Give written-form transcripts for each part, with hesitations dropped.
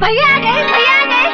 भैया आ गए, भैया आ गए।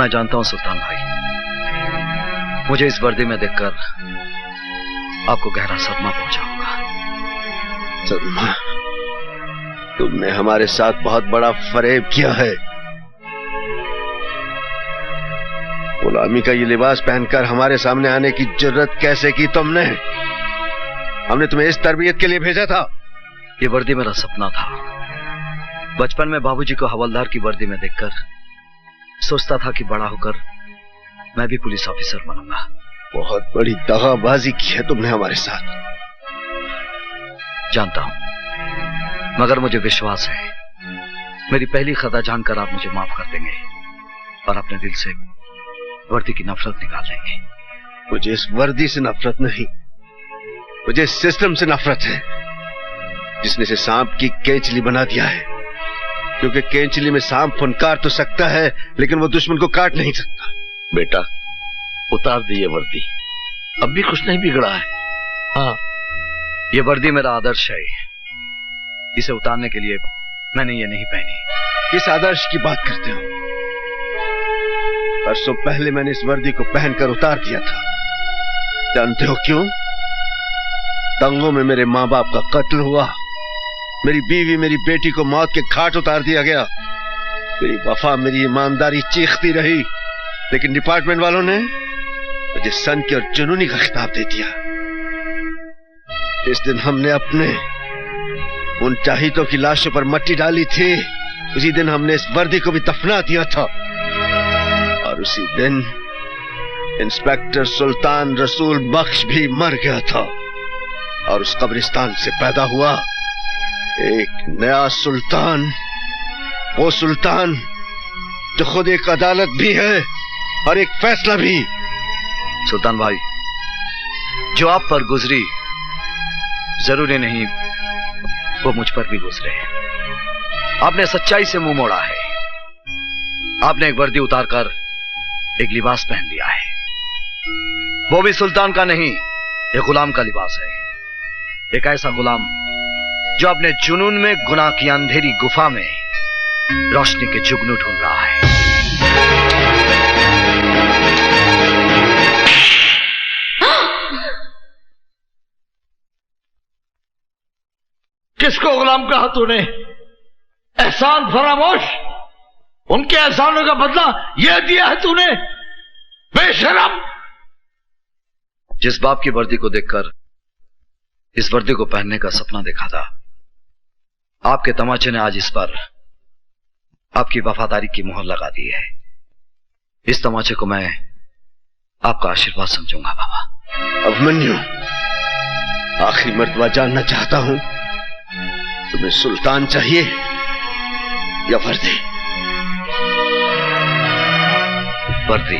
मैं जानता हूं सुल्तान भाई, मुझे इस वर्दी में देखकर आपको गहरा सदमा पहुंचा होगा। सदमा? तुमने हमारे साथ बहुत बड़ा फरेब किया है। गुलामी का ये लिबास पहनकर हमारे सामने आने की जरूरत कैसे की तुमने? हमने तुम्हें इस तरबियत के लिए भेजा था। ये वर्दी मेरा सपना था। बचपन में बाबूजी को हवलदार की वर्दी में देखकर सोचता था कि बड़ा होकर मैं भी पुलिस ऑफिसर बनूंगा। बहुत बड़ी दगाबाजी की है तुमने हमारे साथ। जानता हूं, मगर मुझे विश्वास है मेरी पहली खता जानकर आप मुझे माफ कर देंगे और अपने दिल से वर्दी की नफरत निकाल देंगे। मुझे इस वर्दी से नफरत नहीं, मुझे इस सिस्टम से नफरत है जिसने इसे सांप की केंचली बना दिया है। क्योंकि केंचली में सांप फुनकार तो सकता है लेकिन वो दुश्मन को काट नहीं सकता। बेटा उतार दिए वर्दी, अब भी कुछ नहीं बिगड़ा है। हाँ, ये वर्दी मेरा आदर्श है। इसे उतारने के लिए मैंने ये नहीं पहनी। किस आदर्श की बात करते हो? परसों पहले मैंने इस वर्दी को पहनकर उतार दिया था। जानते हो क्यों? दंगों में मेरे माँ बाप का कत्ल हुआ, मेरी बीवी मेरी बेटी को मौत के घाट उतार दिया गया। मेरी वफा मेरी ईमानदारी चीखती रही, लेकिन डिपार्टमेंट वालों ने मुझे सन की और जुनूनी का खिताब दे दिया। इस दिन हमने अपने उन चाहितों की लाशों पर मट्टी डाली थी, उसी दिन हमने इस वर्दी को भी दफना दिया था। और उसी दिन इंस्पेक्टर सुल्तान रसूल बख्श भी मर गया था और उस कब्रिस्तान से पैदा हुआ एक नया सुल्तान, वो सुल्तान जो खुद एक अदालत भी है और एक फैसला भी। सुल्तान भाई, जो आप पर गुजरी जरूरी नहीं वो मुझ पर भी गुजरे। आपने सच्चाई से मुंह मोड़ा है। आपने एक वर्दी उतारकर एक लिबास पहन लिया है, वो भी सुल्तान का नहीं, एक गुलाम का लिबास है। एक ऐसा गुलाम जो अपने जुनून में गुनाह की अंधेरी गुफा में रोशनी के जुगनू ढूंढ रहा है। किसको गुलाम कहा तूने? एहसान फरामोश, उनके एहसानों का बदला यह दिया है तूने, बेशरम। जिस बाप की वर्दी को देखकर इस वर्दी को पहनने का सपना देखा था, आपके तमाचे ने आज इस पर आपकी वफादारी की मोहर लगा दी है। इस तमाचे को मैं आपका आशीर्वाद समझूंगा बाबा। अभिमन्यु, आखिरी मर्तबा जानना चाहता हूं, तुम्हें सुल्तान चाहिए या वर्दी? वर्दी।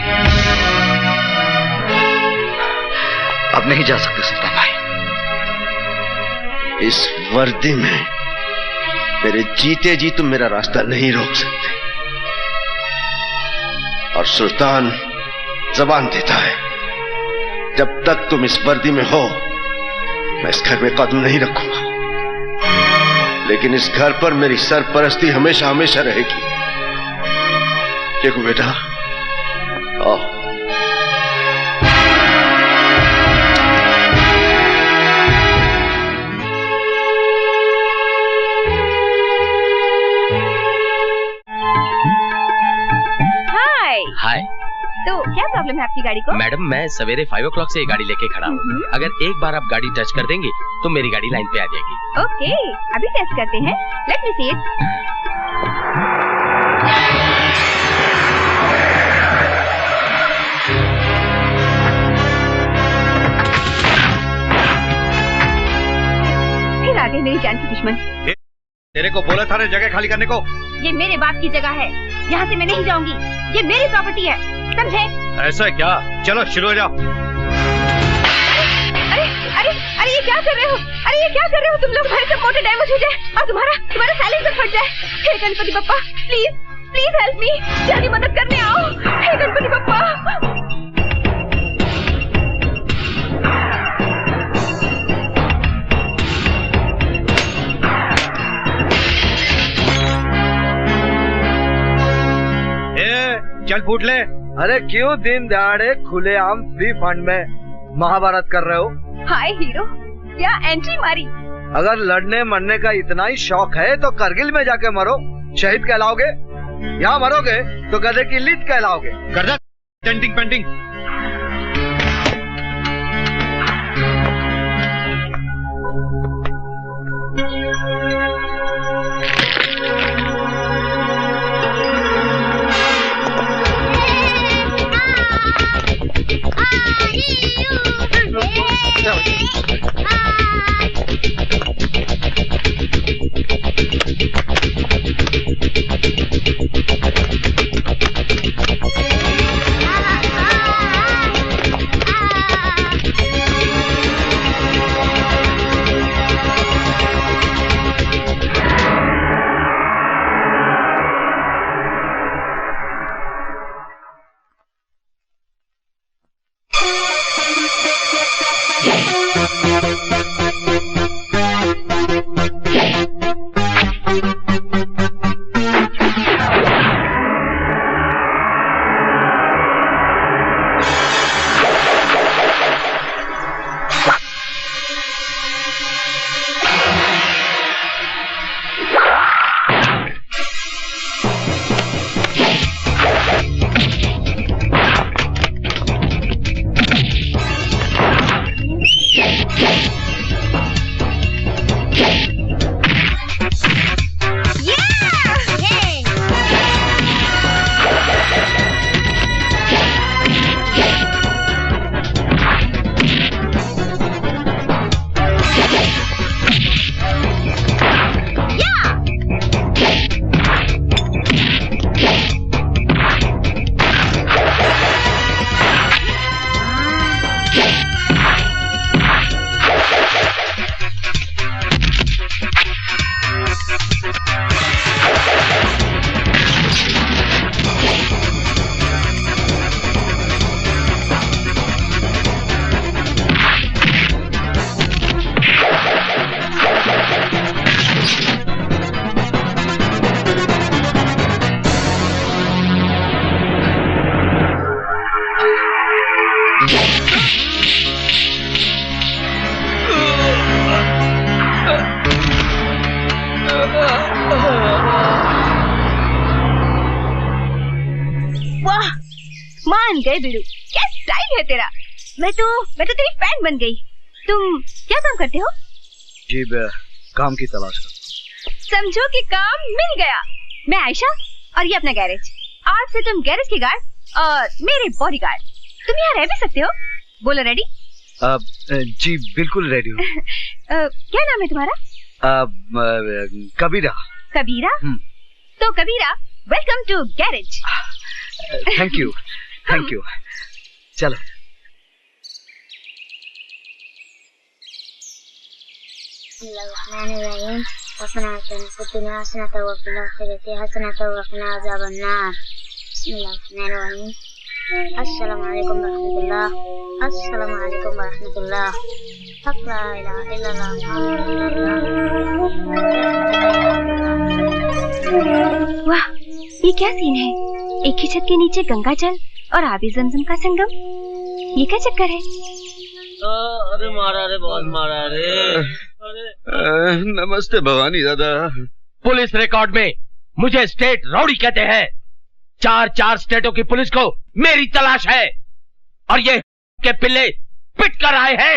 अब नहीं जा सकते सुल्तान भाई। इस वर्दी में मेरे जीते जी तुम मेरा रास्ता नहीं रोक सकते। और सुल्तान जबान देता है, जब तक तुम इस वर्दी में हो मैं इस घर में कदम नहीं रखूंगा, लेकिन इस घर पर मेरी सरपरस्ती हमेशा हमेशा रहेगी। देखो बेटा, आओ। हाय। तो क्या प्रॉब्लम है आपकी गाड़ी को? मैडम, मैं सवेरे 5 o'clock से ये गाड़ी लेके खड़ा हूँ। अगर एक बार आप गाड़ी टच कर देंगी तो मेरी गाड़ी लाइन पे आ जाएगी। ओके, अभी टेस्ट करते हैं। Let me see it. फिर आ गए मेरी जान की दुश्मन। तेरे को बोला था ना जगह खाली करने को। ये मेरे बाप की जगह है, यहाँ से मैं नहीं जाऊंगी, ये मेरी प्रॉपर्टी है, समझे? ऐसा क्या? चलो शुरू हो जाओ। अरे अरे अरे ये क्या कर रहे हो? अरे ये क्या कर रहे हो तुम लोग? हमारे सब मोटर डैमेज हो जाए और तुम्हारा साइलेंसर फट जाए। हे Ganpati Bappa, please please help me, जल्दी मदद करने आओ। हे गणपति बप्पा। चल फूट ले। अरे क्यों दिन दहाड़े खुलेआम फ्री फंड में महाभारत कर रहे हो? हाय हीरो, क्या एंट्री मारी। अगर लड़ने मरने का इतना ही शौक है तो करगिल में जाके मरो, शहीद कहलाओगे। यहाँ मरोगे तो गधे की लीद कहलाओगे। कर दे टेंटिंग पेंटिंग। मान गए बिड़ू, क्या स्टाइल है तेरा। मैं तो तेरी फैन बन गई। तुम क्या काम करते हो? जी काम की तलाश कर। समझो कि काम मिल गया। मैं आयशा और ये अपना गैरेज। आज से तुम गैरेज के गार्ड और मेरे बॉडीगार्ड। तुम यहाँ रह भी सकते हो। बोलो रेडी? जी बिल्कुल रेडी हूँ। क्या नाम है तुम्हारा? कबीरा। कबीरा? तो Kabira, welcome to garage. Thank you thank you. चलो अस्सलाम वालेकुम रहमतुल्लाह। अस्सलाम वालेकुम रहमतुल्लाह। ला इलाहा इल्लल्लाह। वाह, ये क्या सीन है? एक ही छत के नीचे गंगा जल और आबी जमजम का संगम। ये क्या चक्कर है? अरे मारा रे, बहुत मारा रे। नमस्ते भवानी दादा। पुलिस रिकॉर्ड में मुझे स्टेट रौडी कहते हैं। 4 स्टेटों की पुलिस को मेरी तलाश है और ये के पिल्ले पिट कर आए हैं।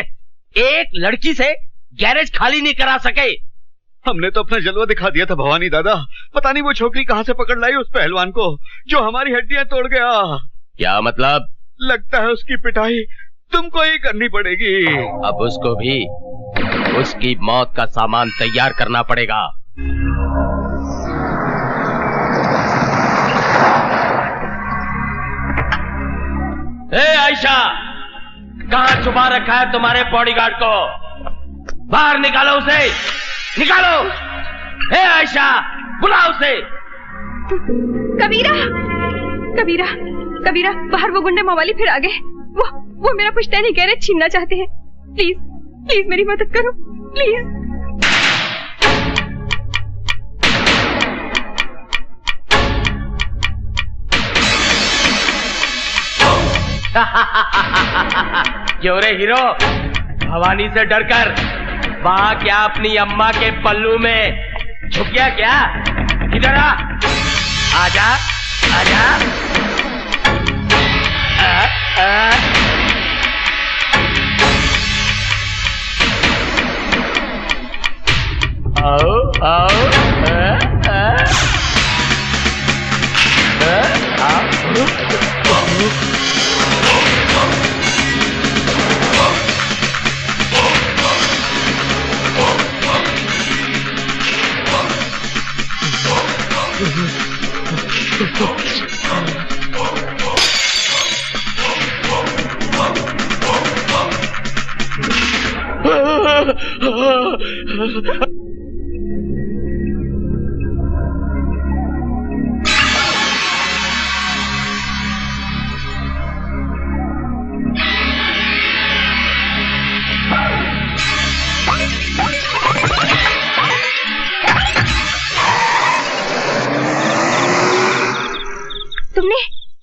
एक लड़की से गैरेज खाली नहीं करा सके। हमने तो अपना जलवा दिखा दिया था भवानी दादा। पता नहीं वो छोकरी कहाँ से पकड़ लाई उस पहलवान को जो हमारी हड्डियां तोड़ गया। क्या मतलब? लगता है उसकी पिटाई तुमको ही करनी पड़ेगी। अब उसको भी उसकी मौत का सामान तैयार करना पड़ेगा। ए आयशा, कहां छुपा रखा है तुम्हारे बॉडीगार्ड को? बाहर निकालो उसे, निकालो। ए आयशा, बुलाओ उसे। कबीरा, कबीरा, कबीरा, बाहर वो गुंडे मवाली फिर आ गए। वो मेरा पुश्तैनी गैरेज छीनना चाहते हैं। प्लीज, प्लीज मेरी मदद करो, प्लीज। क्यों रे हीरो, भवानी से डरकर वहां क्या अपनी अम्मा के पल्लू में छुप गया क्या? इधर आ, आजा, आजा। आओ, आओ,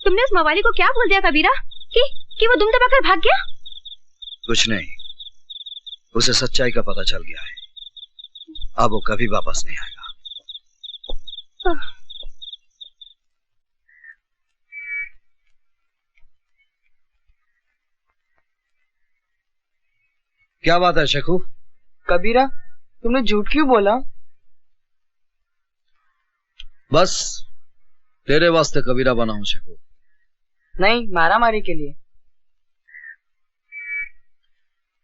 तुमने उस मवाली को क्या बोल दिया कबीरा कि वो दुम दबाकर भाग गया? कुछ नहीं, उसे सच्चाई का पता चल गया है। अब वो कभी वापस नहीं आएगा। क्या बात है शेखू? कबीरा, तुमने झूठ क्यों बोला? बस तेरे वास्ते कबीरा बना हूं शेखू। नहीं, मारामारी के लिए।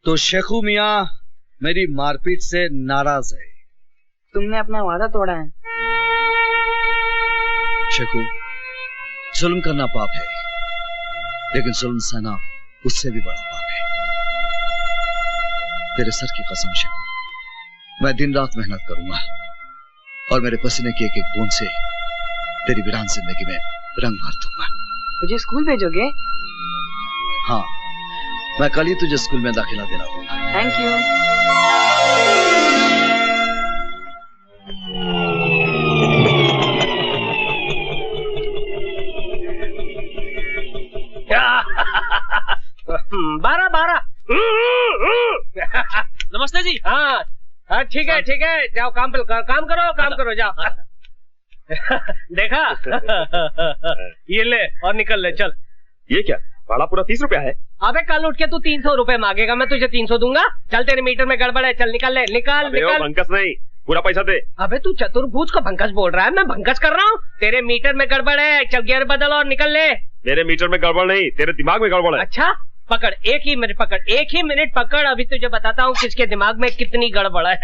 तो शेखू मियां मेरी मारपीट से नाराज है। तुमने अपना वादा तोड़ा है। शेखू, जुल्म करना पाप है, लेकिन जुल्म सहना उससे भी बड़ा पाप है। तेरे सर की कसम शेखू, मैं दिन रात मेहनत करूंगा और मेरे पसीने की एक एक बूंद से तेरी वीरान जिंदगी में रंग भर दूंगा। मुझे स्कूल भेजोगे? हाँ, मैं कल ही तुझे स्कूल में दाखिला दिला दूंगा। Thank you. बारह बारह। नमस्ते जी। हाँ हाँ, ठीक है ठीक है, जाओ काम करो जाओ। देखा? ये ले और निकल ले, चल। ये क्या, भाड़ा पूरा 30 रुपया है? अबे कल उठ के तू 300 रुपए मांगेगा, मैं तुझे 300 दूंगा। चल, तेरे मीटर में गड़बड़ है, चल निकल ले, निकल निकल। भंकस नहीं, पूरा पैसा दे। अबे तू चतुर्भुज को भंकस बोल रहा है? मैं भंकस कर रहा हूँ? तेरे मीटर में गड़बड़ है, चल गियर बदल और निकल ले। मेरे मीटर में गड़बड़ नहीं, तेरे दिमाग में गड़बड़ है। अच्छा, पकड़, एक ही मिनट पकड़, अभी तुझे बताता हूँ किसके दिमाग में कितनी गड़बड़ है।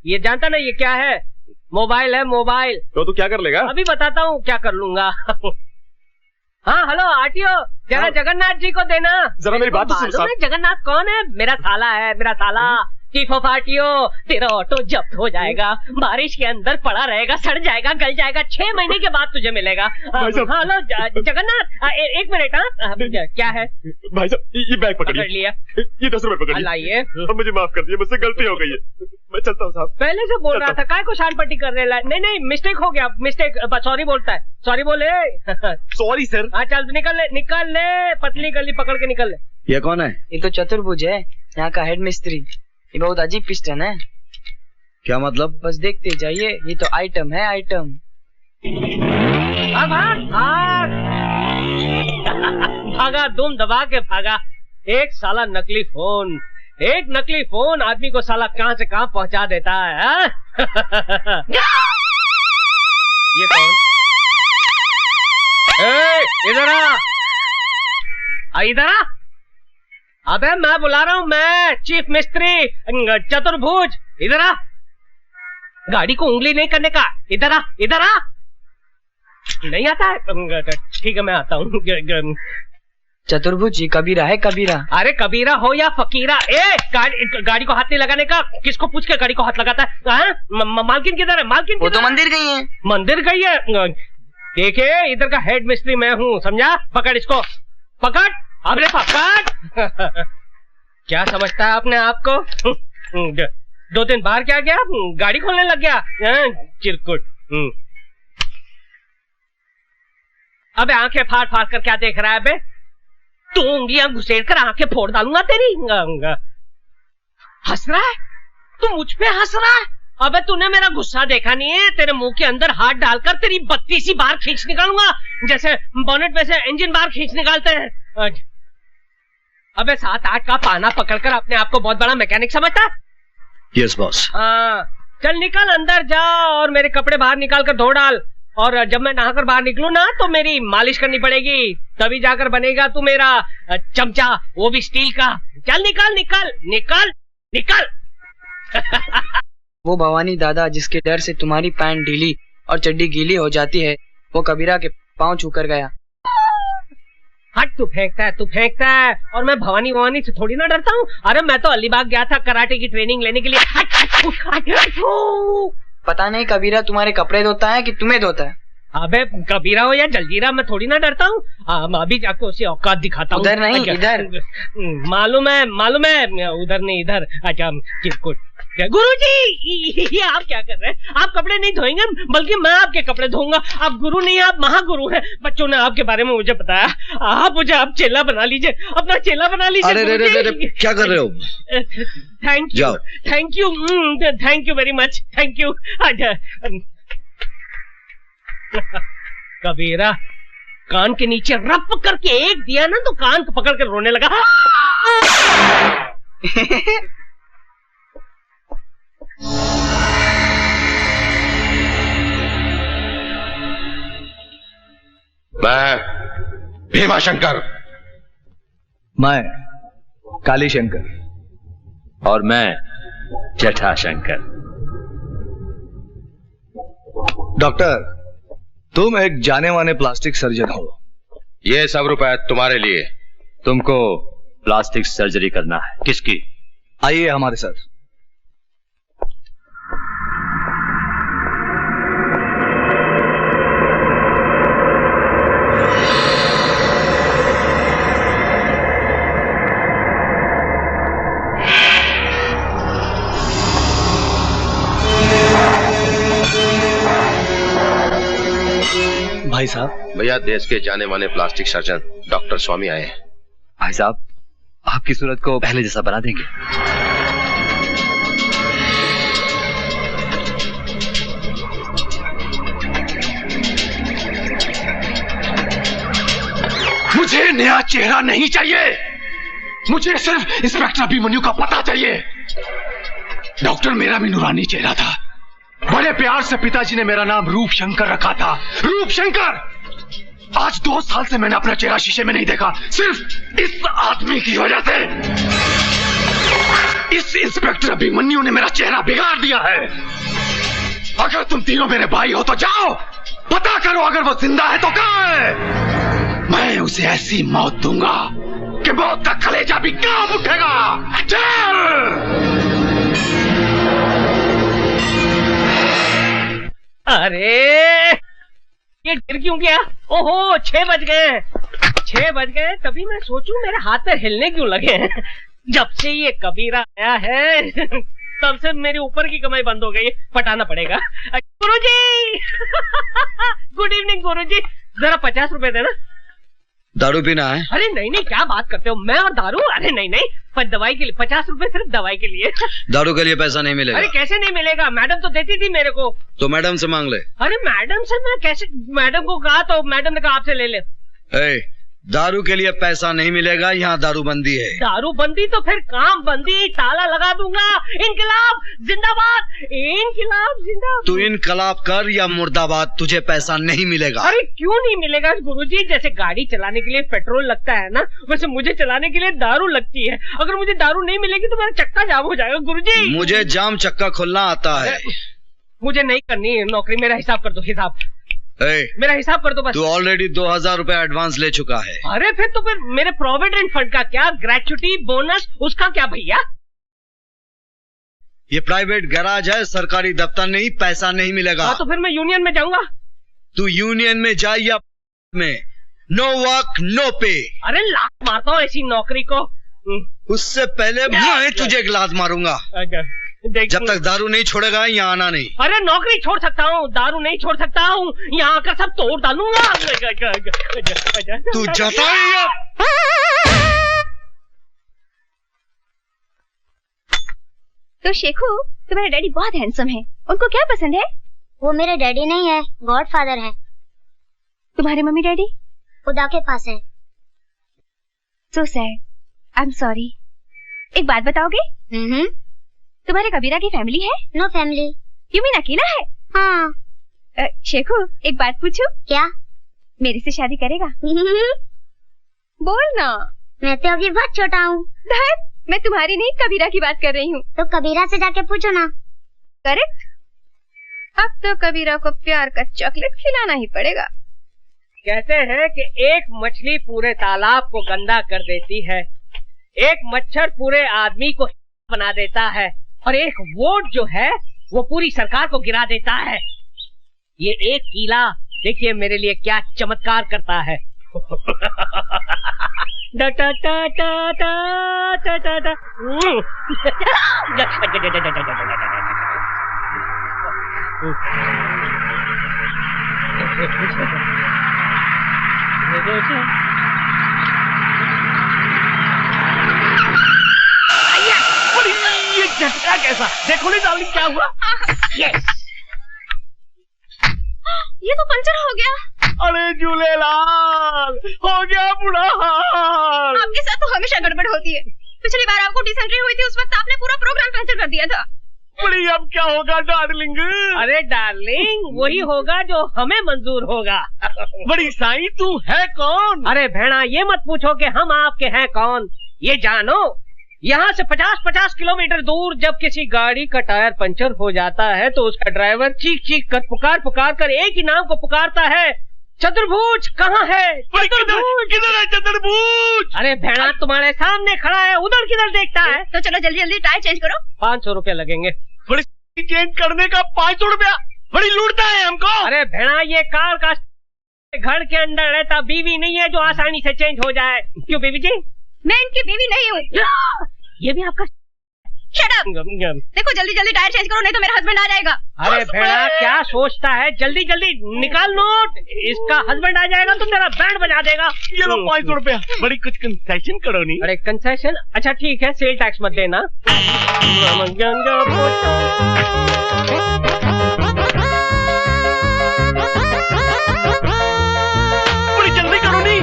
ये जानता ना ये क्या है? मोबाइल है, मोबाइल। तो तू क्या कर लेगा? अभी बताता हूँ क्या कर लूंगा। हाँ हेलो आरटीओ, जरा जगन्नाथ जी को देना। जरा मेरी बात तो सुन साहब। जगन्नाथ कौन है? मेरा साला है, मेरा साला। चीफ ऑफ आरटीओ, तेरा ऑटो जब्त हो जाएगा, बारिश के अंदर पड़ा रहेगा, सड़ जाएगा, गल जाएगा, 6 महीने के बाद तुझे मिलेगा। हेलो जगन्नाथ, एक मिनट। हाँ क्या है भाई साहब? ये बैग पकड़ लिया, ये 10 रुपए पकड़ लाइए। मुझे माफ कर दिया, मुझसे गलती हो गई है, मैं चलता हूँ साहब। पहले से बोल रहा था, काय को शान पट्टी करने ला? नहीं, मिस्टेक हो गया, मिस्टेक। सॉरी बोलता है, सॉरी बोले। Sorry sir. हाँ चल, निकल ले, पतली गली पकड़ के निकल ले। ये कौन है? ये तो चतुर्भुज है, यहाँ का हेड मिस्त्री। ये बहुत अजीब पिस्टन है। क्या मतलब? बस देखते जाइए, ये तो आइटम है, आइटम। भागा, दुम दबा के भागा। एक साला नकली फोन, एक नकली फोन आदमी को साला कहां से कहां पहुंचा देता है। ये कौन? इधर आ, इधर अबे मैं बुला रहा हूँ, मैं चीफ मिस्त्री चतुर्भुज, इधर आ। गाड़ी को उंगली नहीं करने का, इधर आ, इधर आ। नहीं आता है? ठीक है मैं आता हूँ। चतुर्भुज जी कबीरा है, कबीरा। अरे कबीरा हो या फकीरा, गाड़ी को हाथ नहीं लगाने का। किसको पूछ के गाड़ी को हाथ लगाता है? मालकिन किधर है? मालकिन वो तो मंदिर गई है। मंदिर गई है? देखिए इधर का हेड मिस्त्री मैं हूँ, समझा? पकड़ इसको, पकड़, अबे पकड़। क्या समझता है अपने आप को? 2 दिन बाहर क्या गया, गाड़ी खोलने लग गया चिरकुट। अबे आंखें फाड़ फाड़ कर क्या देख रहा है बे? तू उंगलियां घुसेड़ कर आंखें फोड़ डालूंगा तेरी। हंस रहा है तू, मुझ पे हंस रहा है? अबे तूने मेरा गुस्सा देखा नहीं है? तेरे मुंह के अंदर हाथ डालकर तेरी 32 बार खींच निकालूंगा, जैसे बोनेट में से इंजन बार खींच निकालते हैं। अबे 7-8 का पाना पकड़कर अपने आप को बहुत बड़ा मैकेनिक समझता है? Yes boss. हाँ चल निकल, अंदर जा और मेरे कपड़े बाहर निकाल कर धो डाल। और जब मैं नहाकर बाहर निकलूं ना तो मेरी मालिश करनी पड़ेगी, तभी जाकर बनेगा तू मेरा चमचा, वो भी स्टील का। चल निकल निकल निकल निकल। वो भवानी दादा जिसके डर से तुम्हारी पैंट ढीली और चड्डी गीली हो जाती है, वो कबीरा के पांव छूकर गया। हट, तू फेंकता है और मैं भवानी से थोड़ी ना डरता हूँ। अरे मैं तो अलीबाग गया था कराटे की ट्रेनिंग लेने के लिए। पता नहीं कबीरा तुम्हारे कपड़े धोता है कि तुम्हें धोता है। अबे कबीरा हो या जलजीरा, मैं थोड़ी ना डरता हूँ। अभी जाके उसे औकात दिखाता हूँ। उधर नहीं इधर। मालूम है उधर नहीं इधर। अच्छा चिरकुट। गुरुजी आप क्या कर रहे हैं? आप कपड़े नहीं धोएंगे बल्कि मैं आपके कपड़े धोऊंगा। आप गुरु नहीं, आप महागुरु हैं। बच्चों ने आपके बारे में मुझे बताया। आप मुझे आप चेला बना लीजिए, अपना चेला बना लीजिए। अरे क्या कर रहे हो? Thank you very much, thank you. Kabira कान के नीचे रप करके एक दिया ना तो कान को पकड़ कर रोने लगा। मैं भीमाशंकर। मैं काली शंकर। और मैं जटाशंकर। डॉक्टर तुम एक जाने माने प्लास्टिक सर्जन हो। ये सब रुपए तुम्हारे लिए। तुमको प्लास्टिक सर्जरी करना है। किसकी? आइए हमारे साथ। भाई साहब। भैया देश के जाने माने प्लास्टिक सर्जन डॉक्टर स्वामी आए हैं। भाई साहब आपकी सूरत को पहले जैसा बना देंगे। मुझे नया चेहरा नहीं चाहिए, मुझे सिर्फ इंस्पेक्टर अभिमन्यु का पता चाहिए। डॉक्टर मेरा भी नूरानी चेहरा था। बड़े प्यार से पिताजी ने मेरा नाम रूप शंकर रखा था। रूप शंकर। आज 2 साल से मैंने अपना चेहरा शीशे में नहीं देखा, सिर्फ इस आदमी की वजह से। इस इंस्पेक्टर अभिमन्यु ने मेरा चेहरा बिगाड़ दिया है। अगर तुम तीनों मेरे भाई हो तो जाओ पता करो, अगर वो जिंदा है तो कहां है। मैं उसे ऐसी मौत दूंगा कि मौत का कलेजा भी कांप उठेगा। चल। अरे ये गिर क्यों गया? ओहो 6 बज गए। 6 बज गए तभी मैं सोचूं मेरे हाथ पैर हिलने क्यों लगे हैं। जब से ये कबीरा आया है तब से मेरे ऊपर की कमाई बंद हो गई। पटाना पड़ेगा। गुरुजी गुड इवनिंग गुरुजी, जरा 50 रुपए देना। दारू पीना है? अरे नहीं क्या बात करते हो, मैं और दारू? अरे नहीं पर दवाई के लिए 50 रुपए सिर्फ दवाई के लिए। दारू के लिए पैसा नहीं मिलेगा। अरे कैसे नहीं मिलेगा? मैडम तो देती थी मेरे को। तो मैडम से मांग ले। अरे मैडम से मैं कैसे? मैडम को कहा तो मैडम ने कहा आपसे ले ले। दारू के लिए पैसा नहीं मिलेगा, यहाँ दारूबंदी है। दारूबंदी तो फिर काम बंदी, ताला लगा दूंगा। इनकलाब जिंदाबाद, इनकलाब जिंदाबाद। तू इनकलाब कर या मुर्दाबाद, तुझे पैसा नहीं मिलेगा। अरे क्यों नहीं मिलेगा गुरुजी? जैसे गाड़ी चलाने के लिए पेट्रोल लगता है ना, वैसे मुझे चलाने के लिए दारू लगती है। अगर मुझे दारू नहीं मिलेगी तो मेरा चक्का जाम हो जाएगा गुरुजी। मुझे जाम चक्का खोलना आता है। मुझे नहीं करनी है नौकरी, मेरा हिसाब कर दो, हिसाब मेरा हिसाब कर दो बस। तू ऑलरेडी 2000 रुपए एडवांस ले चुका है। अरे फिर तो फिर मेरे प्रोविडेंट फंड का क्या, ग्रेच्युटी बोनस उसका क्या भैया? ये प्राइवेट गैराज है, सरकारी दफ्तर नहीं, पैसा नहीं मिलेगा। हाँ तो फिर मैं यूनियन में जाऊंगा। तू यूनियन में जा या में, नो वर्क नो पे। अरे लात मारता हूँ ऐसी नौकरी को। उससे पहले मैं तुझे एक लात मारूंगा। जब तक दारू नहीं छोड़ेगा यहाँ आना नहीं। अरे नौकरी छोड़ सकता हूँ, दारू नहीं छोड़ सकता हूँ। यहाँ आकर सब तोड़ डालूंगा। तू जाता है? तो शेखू, तुम्हारे डैडी बहुत हैंडसम है, उनको क्या पसंद है? वो मेरे डैडी नहीं है, गॉडफादर है। तुम्हारे मम्मी डैडी खुदा के पास है। So sad, I am sorry. एक बात बताओगे? तुम्हारे कबीरा की फैमिली है? No family. यू मीन अकेला है? हाँ। शेखू, एक बात पूछूं? क्या? मेरे से शादी करेगा? बोल ना। मैं तो अभी बहुत छोटा हूँ। मैं तुम्हारी नहीं, कबीरा की बात कर रही हूँ। तो कबीरा से जाके पूछो ना। करेक्ट। अब तो कबीरा को प्यार का चॉकलेट खिलाना ही पड़ेगा। कहते हैं कि एक मछली पूरे तालाब को गंदा कर देती है, एक मच्छर पूरे आदमी को बना देता है, और एक वोट जो है वो पूरी सरकार को गिरा देता है। ये एक कीला देखिए मेरे लिए क्या चमत्कार करता है। डा टा टा टा टा टा टा टा। ये झटका कैसा? देखो नहीं डार्लिंग क्या हुआ? यस, ये तो पंचर हो गया। अरे झूलेलाल, हो गया बुरा हाल। आपके साथ तो हमेशा गड़बड़ होती है। पिछली बार आपको डिसेंट्री हुई थी, उस वक्त आपने पूरा प्रोग्राम कैंसिल कर दिया था। बड़ी अब क्या होगा डार्लिंग? अरे डार्लिंग वही होगा जो हमें मंजूर होगा। बड़ी साईं तू है कौन? अरे भेड़ा ये मत पूछो कि हम आपके हैं कौन, ये जानो यहाँ से 50-50 किलोमीटर दूर जब किसी गाड़ी का टायर पंचर हो जाता है तो उसका ड्राइवर चीख चीख कर पुकार कर एक ही नाम को पुकारता है, चतुर्भुज कहाँ है? किधर है चतुर्भुज? अरे भेड़ा तुम्हारे सामने खड़ा है, उधर किधर देखता है? तो चलो जल्दी जल्दी टायर चेंज करो। 500 रुपया लगेंगे। बड़ी चेंज करने का 500 रुपया? बड़ी लूटता है हमको। अरे भेड़ा ये कार का घर के अंदर रहता बीवी नहीं है जो आसानी से चेंज हो जाए। क्यों बीवी जी? मैं इनकी बीवी नहीं हूँ। ये भी आपका? Shut up. देखो जल्दी जल्दी टायर चेंज करो नहीं तो मेरा हस्बैंड आ जाएगा। अरे भेड़ा क्या सोचता है, जल्दी जल्दी निकाल नोट, इसका हस्बैंड आ जाएगा तो तेरा बैंड बजा देगा। ये लो 500 रुपया। बड़ी कुछ कंसेशन करो नहीं। अरे कंसेशन? अच्छा ठीक है, सेल टैक्स मत देना। बड़ी जल्दी करो नहीं।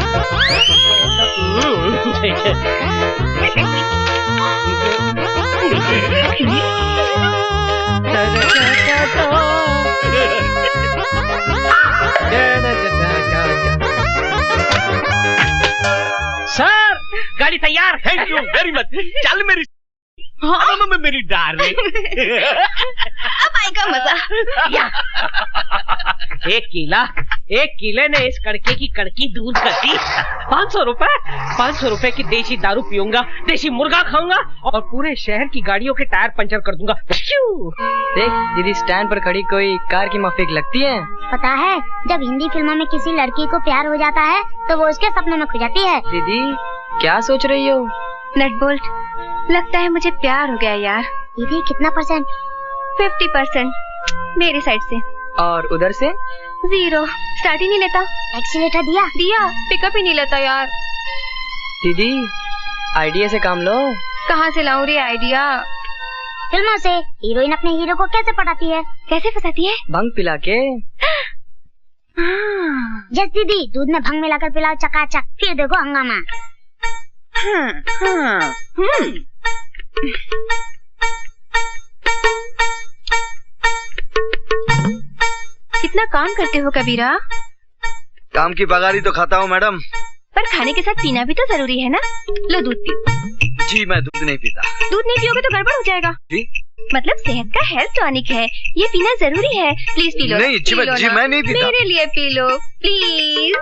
सर गाड़ी तैयार। Thank you very much. चल मेरी मेरी डार्लिंग। अब आएगा मजा। एक कीले ने इस कड़के की कड़की दूर कर दी। 500 रुपए की देसी दारू पीऊंगा, देसी मुर्गा खाऊंगा और पूरे शहर की गाड़ियों के टायर पंचर कर दूंगा। देख दीदी, स्टैंड पर खड़ी कोई कार की माफिक लगती है। पता है जब हिंदी फिल्मों में किसी लड़की को प्यार हो जाता है तो वो उसके सपनों में खो जाती है। दीदी क्या सोच रही हो? नट बोल्ट, लगता है मुझे प्यार हो गया यार। दीदी कितना %? 50% मेरी साइड से। और उधर से? 0। स्टार्ट ही नहीं लेता। एक्सीलेटर दिया, पिकअप ही नहीं लेता यार। दीदी आइडिया से काम लो। कहाँ से लाऊं रे आइडिया? फिल्मों से। हीरोइन अपने हीरो को कैसे पटाती है? कैसे फंसाती है? भंग पिला के। जस दीदी दूध में भंग मिलाकर पिलाओ चकाचक, फिर देखो हंगामा। कितना काम करते हो कबीरा। काम की पगारी तो खाता हूँ मैडम। पर खाने के साथ पीना भी तो जरूरी है ना। लो दूध पियो। जी मैं दूध नहीं पीता। दूध नहीं पियोगे तो गड़बड़ हो जाएगा। जी? मतलब सेहत का हेल्थ टॉनिक है, ये पीना जरूरी है। Please P low. नहीं जी, मैं नहीं पीता। मेरे लिए पी लो प्लीज।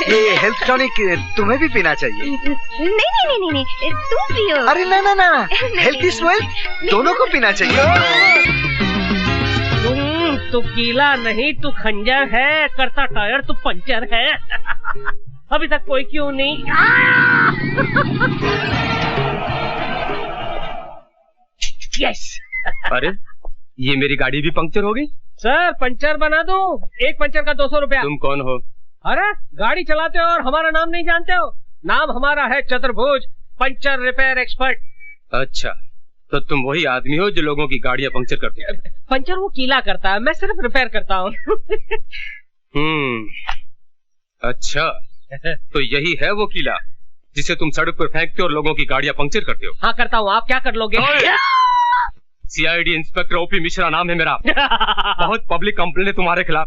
ये हेल्थ टॉनिक तुम्हें भी पीना चाहिए। नहीं, तुम पियो। अरे ना, हेल्थ इज वेल्थ, दोनों को पीना चाहिए। तू गीला नहीं, तू खंजर है, करता टायर तू पंचर है। अभी तक कोई क्यों नहीं। यस। अरे ये मेरी गाड़ी भी पंक्चर हो गई। सर पंचर बना दो, एक पंचर का 200 रुपया। तुम कौन हो? अरे गाड़ी चलाते हो और हमारा नाम नहीं जानते हो? नाम हमारा है चतुर्भुज, पंचर रिपेयर एक्सपर्ट। अच्छा, तो तुम वही आदमी हो जो लोगों की गाड़ियाँ पंक्चर करते हैं? पंचर वो कीला करता है, मैं सिर्फ रिपेयर करता हूँ। अच्छा, तो यही है वो कीला जिसे तुम सड़क पर फेंकते हो और लोगों की गाड़ियाँ पंक्चर करते हो? हाँ करता हूँ, आप क्या कर लोगे? सीआईडी इंस्पेक्टर ओपी मिश्रा नाम है मेरा। बहुत पब्लिक कंप्लेंट है तुम्हारे खिलाफ।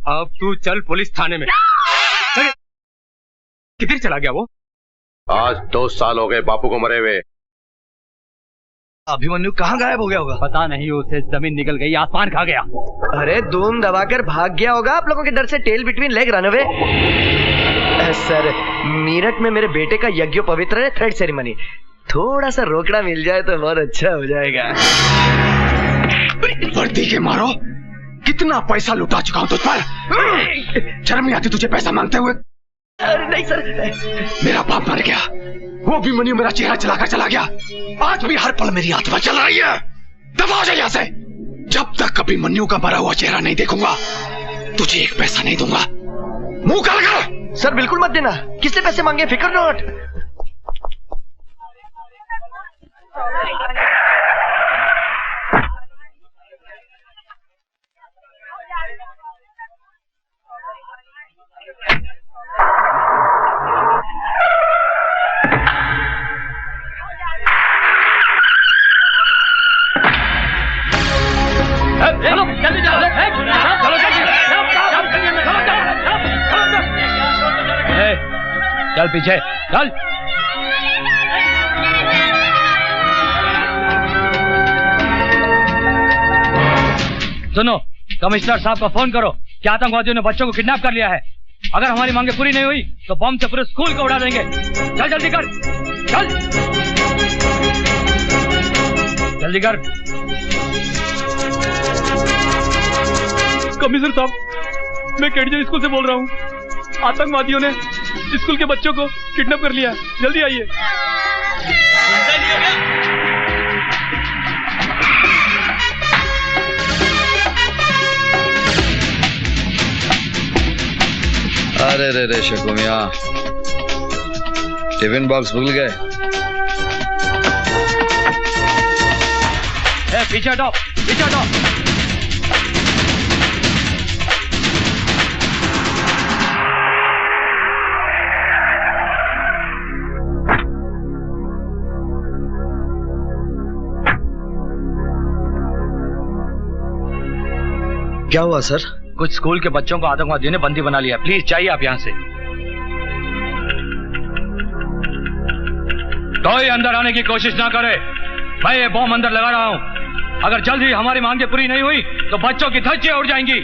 अब तू चल पुलिस थाने में। किधर चला गया वो? आज 2 साल हो गए बापू को मरे हुए। अभिमन्यु कहाँ गायब हो गया होगा? पता नहीं, उसे जमीन निकल गई, आसमान खा गया। अरे धूम दबाकर भाग गया होगा आप लोगों के डर से। Tail between leg run away. Sir Meerut में मेरे बेटे का यज्ञोपवित्र है, थ्रेड सेरेमनी। थोड़ा सा रोकड़ा मिल जाए तो बहुत अच्छा हो जाएगा। वर्दी के मारो, कितना पैसा लुटा चुका हूँ तुझ पर। शर्म नहीं आती तुझे पैसा मांगते हुए? अरे नहीं सर, मेरा बाप मर गया, वो भी मनी मेरा चेहरा चलाकर चला गया। आज भी हर पल मेरी आत्मा चल रही है। दफा हो जाए यहाँ से। जब तक कभी मन्नू का मरा हुआ चेहरा नहीं देखूंगा, तुझे एक पैसा नहीं दूंगा। मुंह काला कर। सर बिल्कुल मत देना। किससे पैसे मांगे? फिकर नॉट। चलो जल्दी चल पीछे चल। सुनो, कमिश्नर साहब को फोन करो कि आतंकवादियों ने बच्चों को किडनैप कर लिया है। अगर हमारी मांगे पूरी नहीं हुई तो बम से पूरे स्कूल को उड़ा देंगे। चल जल्दी कर, चल जल्दी कर। कमिश्नर साहब, मैं केडीजे स्कूल से बोल रहा हूँ। आतंकवादियों ने स्कूल के बच्चों को किडनैप कर लिया, जल्दी आइए। अरे रे रे शकुमिया, टिफिन बॉक्स भूल गए। पीछे हटो, पीछे हटो। क्या हुआ सर? कुछ स्कूल के बच्चों को आतंकवादियों ने बंदी बना लिया। प्लीज चाहिए आप यहाँ से। कोई अंदर आने की कोशिश ना करे। मैं ये बॉम्ब अंदर लगा रहा हूँ। अगर जल्द ही हमारी मांगे पूरी नहीं हुई तो बच्चों की धज्जियां उड़ जाएंगी।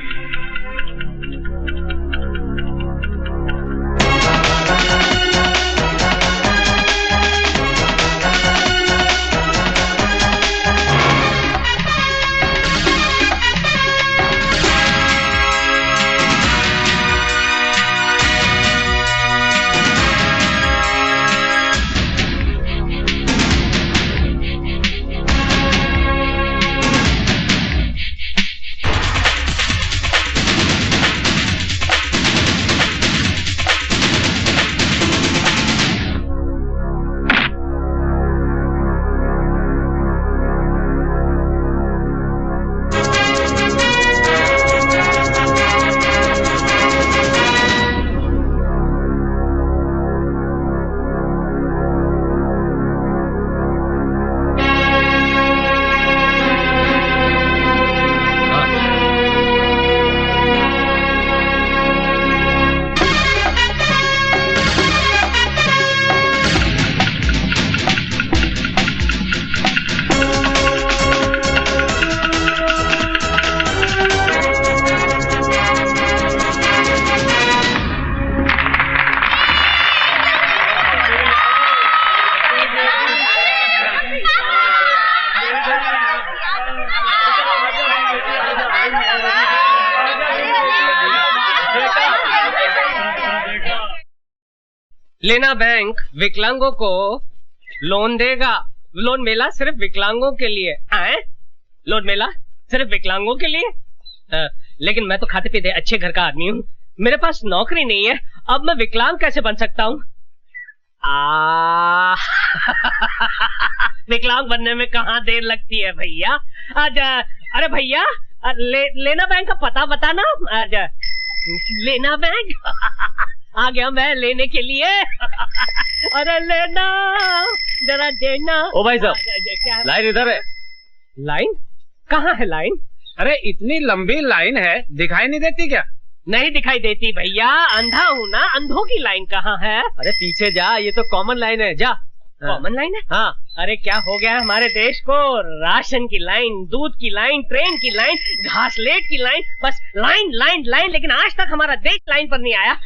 लेना बैंक विकलांगों को लोन देगा। लोन मेला सिर्फ विकलांगों के लिए है। लोन मेला सिर्फ विकलांगों के लिए। लेकिन मैं तो खाते पीते अच्छे घर का आदमी हूँ, मेरे पास नौकरी नहीं है, अब मैं विकलांग कैसे बन सकता हूँ? विकलांग बनने में कहाँ देर लगती है भैया। अरे भैया लेना बैंक का पता बताना। लेना बैंक आ गया मैं लेने के लिए। अरे लेना जरा देना। ओ भाई साहब, क्या लाइन इधर है। लाइन कहाँ है लाइन? अरे इतनी लंबी लाइन है, दिखाई नहीं देती क्या? नहीं दिखाई देती भैया, अंधा हूँ ना, अंधों की लाइन कहाँ है? अरे पीछे जा, ये तो कॉमन लाइन है, जा। कॉमन लाइन है? हाँ। अरे क्या हो गया हमारे देश को? राशन की लाइन, दूध की लाइन, ट्रेन की लाइन, घासलेट की लाइन, बस लाइन लाइन लाइन। लेकिन आज तक हमारा देश लाइन पर नहीं आया।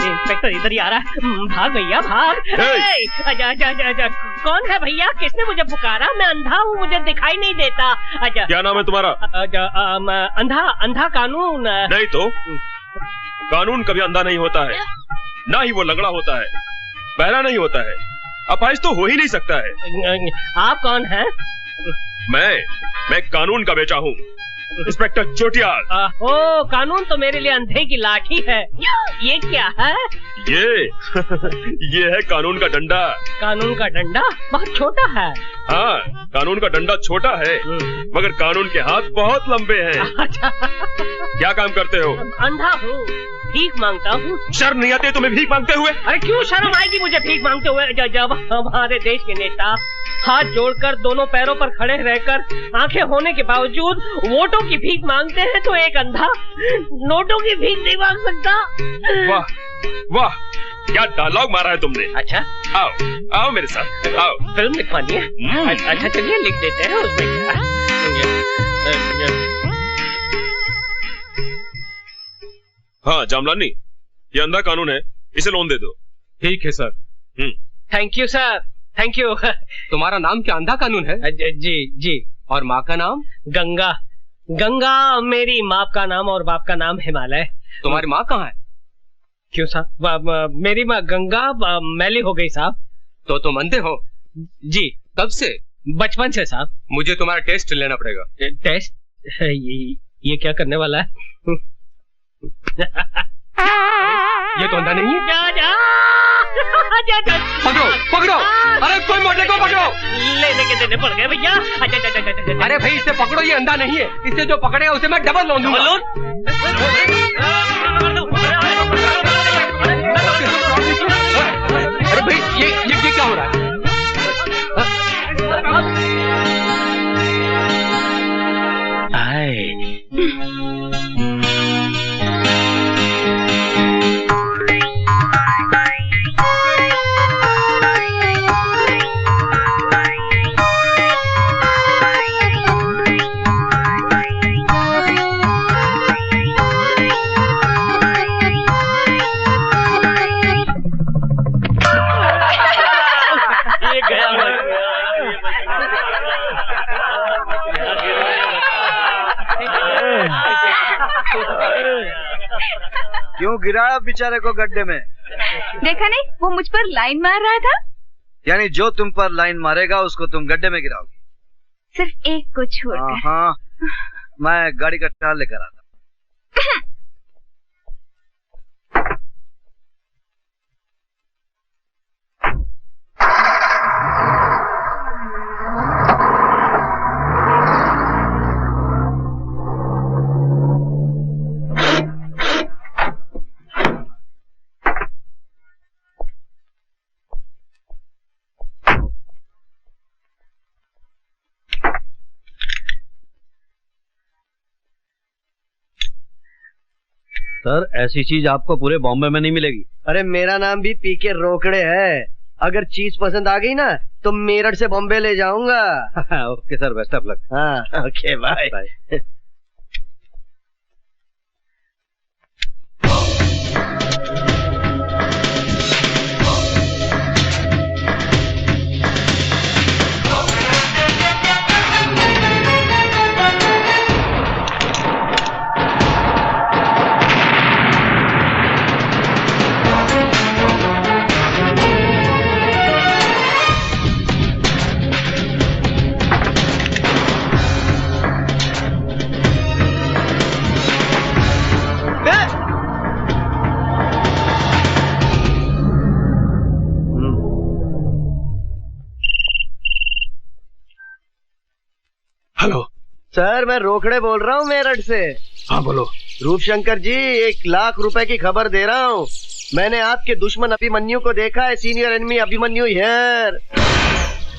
इंस्पेक्टर इधर ही आ रहा है। भाग भैया भाग। आजा। कौन है भैया? किसने मुझे पुकारा? मैं अंधा हूँ, मुझे दिखाई नहीं देता। आजा। क्या नाम है तुम्हारा? अंधा कानून। नहीं तो कानून कभी अंधा नहीं होता है, ना ही वो लंगड़ा होता है, बहरा नहीं होता है, अपाहिज तो हो ही नहीं सकता है। आप कौन हैं? मैं कानून का बेटा हूँ, इंस्पेक्टर चोटियाल। ओ कानून तो मेरे लिए अंधे की लाठी है। ये क्या है? ये है कानून का डंडा। कानून का डंडा बहुत छोटा है। हाँ, कानून का डंडा छोटा है, मगर कानून के हाथ बहुत लंबे हैं। क्या काम करते हो? अंधा हूँ, भीख मांगता हूँ। शर्म नहीं आती तुम्हें भीख मांगते हुए? अरे क्यों शर्म आएगी मुझे भीख मांगते हुए? जब हमारे देश के नेता हाथ जोड़कर दोनों पैरों पर खड़े रहकर आंखें होने के बावजूद वोटों की भीख मांगते हैं, तो एक अंधा नोटों की भीख नहीं मांग सकता। वाह वाह, क्या डायलॉग मारा है तुमने। अच्छा आओ मेरे साथ, आओ। फिल्म लिखवानी है? अच्छा चलिए लिख देते हैं, उसमें क्या। हाँ जामलानी, ये अंधा कानून है, इसे लोन दे दो। ठीक है sir. Thank you sir, thank you. तुम्हारा नाम क्या अंधा कानून है? जी। और माँ का नाम? गंगा। गंगा मेरी माँ का नाम और बाप का नाम हिमालय। तुम्हारी माँ कहाँ है? क्यों साहब? मेरी माँ गंगा मैली हो गई साहब। तो तुम अंधे हो? जी। कब से? बचपन से साहब। मुझे तुम्हारा टेस्ट लेना पड़ेगा। टेस्ट? ये क्या करने वाला है? ये तो अंधा नहीं है। जा। पकड़ो। अरे कोई मोटे को पकड़ो। लेने के देने पड़ गए भैया। अरे भाई इसे पकड़ो, ये अंधा नहीं है, इसे जो पकड़ेगा उसे मैं डबल लोन दूंगा। अरे भाई ये क्या हो रहा है? क्यों गिराया बेचारे को गड्ढे में? देखा नहीं, वो मुझ पर लाइन मार रहा था। यानी जो तुम पर लाइन मारेगा उसको तुम गड्ढे में गिराओगी? सिर्फ एक को छोड़कर। हाँ, मैं गाड़ी का टायर लेकर आता। सर ऐसी चीज आपको पूरे बॉम्बे में नहीं मिलेगी। अरे मेरा नाम भी पीके रोकड़े है। अगर चीज पसंद आ गई ना तो मेरठ से बॉम्बे ले जाऊंगा। Okay sir, best of luck. हाँ ओके बाय। सर मैं रोकड़े बोल रहा हूँ मेरठ से। हाँ बोलो। रूपशंकर जी 1 लाख रुपए की खबर दे रहा हूँ। मैंने आपके दुश्मन अभिमन्यु को देखा है। Senior enemy Abhimanyu here.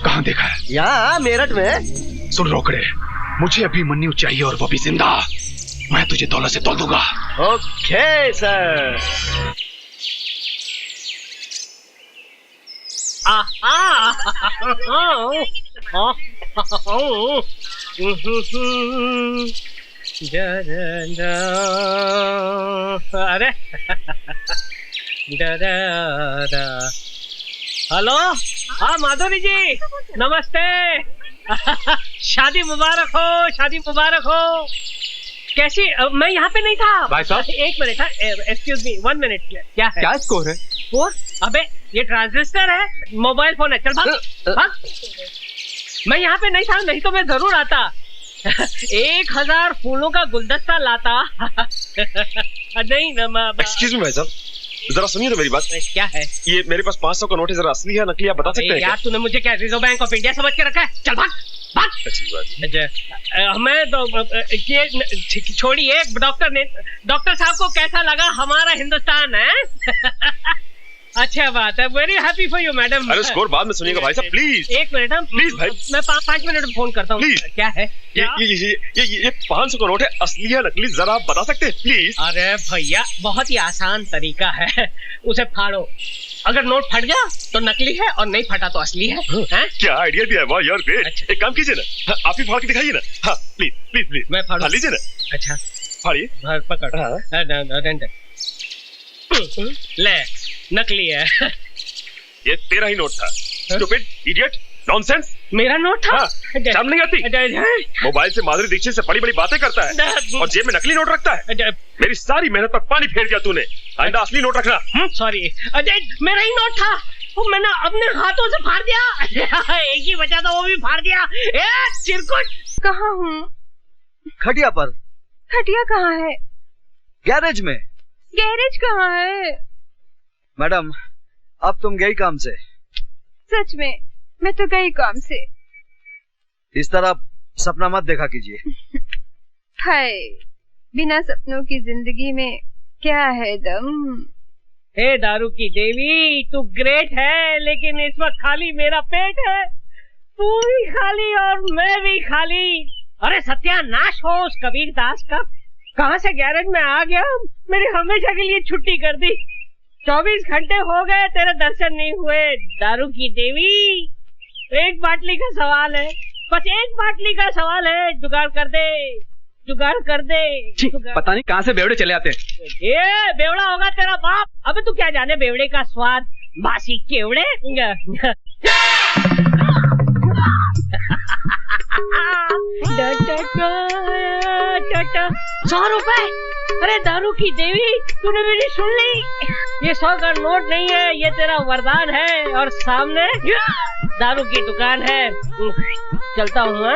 कहाँ देखा है? यहाँ मेरठ में। सुन रोकड़े, मुझे अभिमन्यु चाहिए और वो भी जिंदा। मैं तुझे दौलत से तोल दूंगा। Okay sir. अरे हेलो, हाँ माधुरी जी नमस्ते। शादी मुबारक हो, शादी मुबारक हो। कैसी? मैं यहाँ पे नहीं था भाई साहब। एक मिनट, एक्सक्यूज मी 1 मिनट। क्या है? क्या स्कोर है? स्कोर? अबे ये ट्रांजिस्टर है, मोबाइल फोन है। चल भाग भाग। मैं यहाँ पे नहीं था, नहीं तो मैं जरूर आता। 1000 फूलों का गुलदस्ता लाता। नहीं एक्सक्यूज मी भाई साहब, जरा सुनिए तो मेरी बात। क्या है? ये मेरे पास 500 का नोट है, जरा असली है नकली आप बता सकते हैं? यार तूने मुझे क्या रिजर्व बैंक ऑफ इंडिया समझ के रखा है? चल भाग भाग। अच्छी बात। मैं तो ये छोड़िए। डॉक्टर साहब को कैसा लगा हमारा हिंदुस्तान है? अच्छा बात है। Very happy for you madam. अरे स्कोर बाद में सुनिएगा भाई साहब, प्लीज। एक मिनट, प्लीज भाई। मैं 5 मिनट में फोन करता हूँ। प्लीज। क्या है? ये 500 का नोट है, असली है नकली जरा आप बता सकते हैं प्लीज? अरे भैया बहुत ही आसान तरीका है, उसे फाड़ो। अगर नोट फट गया तो नकली है और नहीं फटा तो असली है। क्या आइडिया दिया है, वाह यार ग्रेट। अच्छा। एक काम कीजिए ना, आप ही फाड़ के दिखाइए ना। हाँ प्लीज प्लीज प्लीज। मैं फाड़ लीजिए ना। अच्छा फाड़िए। पकड़। ले नकली है। ये तेरा ही नोट था। Stupid, idiot, nonsense. मेरा नोट था? शर्म नहीं आती? मोबाइल से माधुरी दीक्षित से बड़ी बड़ी बातें करता है और जेब में नकली नोट रखता है। मेरी सारी मेहनत पर पानी फेर दिया तूने। आइंदा असली नोट रखना। सॉरी अजय, मेरा ही नोट था, वो मैंने अपने हाथों से फाड़ दिया। एक ही बचा था, वो भी फाड़ दिया। चिरकुट। कहाँ हूँ? खटिया पर। खटिया कहाँ है? गैरेज में। गैरेज कहाँ है? मैडम अब तुम गई काम से? सच में मैं तो गई काम से। इस तरह सपना मत देखा कीजिए। हाय, बिना सपनों की जिंदगी में क्या है दम। हे दारू की देवी, तू ग्रेट है, लेकिन इस वक्त खाली मेरा पेट है। तू भी खाली और मैं भी खाली। अरे सत्यानाश हो उस कबीर दास का। कहाँ से गैरेज में आ गया, मेरी हमेशा के लिए छुट्टी कर दी। 24 घंटे हो गए तेरे दर्शन नहीं हुए। दारू की देवी, एक बाटली का सवाल है, बस एक बाटली का सवाल है। जुगाड़ कर दे, जुगाड़ कर दे। पता नहीं कहाँ से बेवड़े चले आते हैं। ये बेवड़ा होगा तेरा बाप। अबे तू क्या जाने बेवड़े का स्वाद, बासी केवड़े। 100 रुपए। अरे दारू की देवी, तूने मेरी सुन ली? ये 100 का नोट नहीं है, ये तेरा वरदान है। और सामने दारू की दुकान है। चलता हूँ।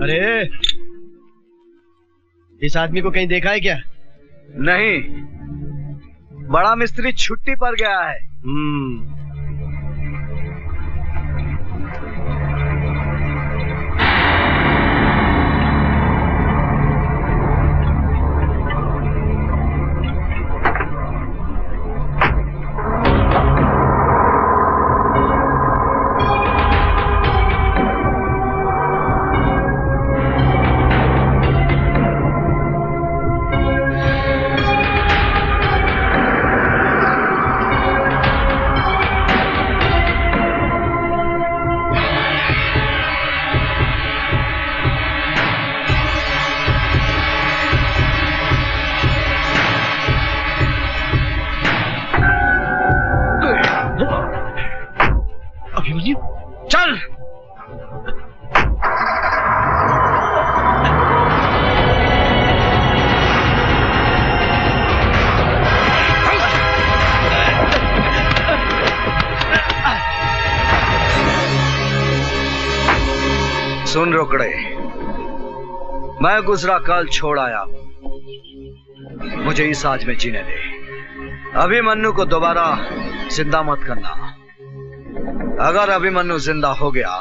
अरे इस आदमी को कहीं देखा है क्या? नहीं, बड़ा मिस्त्री छुट्टी पर गया है। सुन रोकड़े, मैं गुजरा कल छोड़ आया हूं, मुझे इस आज में जीने दे। अभिमन्यु को दोबारा जिंदा मत करना। अगर अभिमन्यु जिंदा हो गया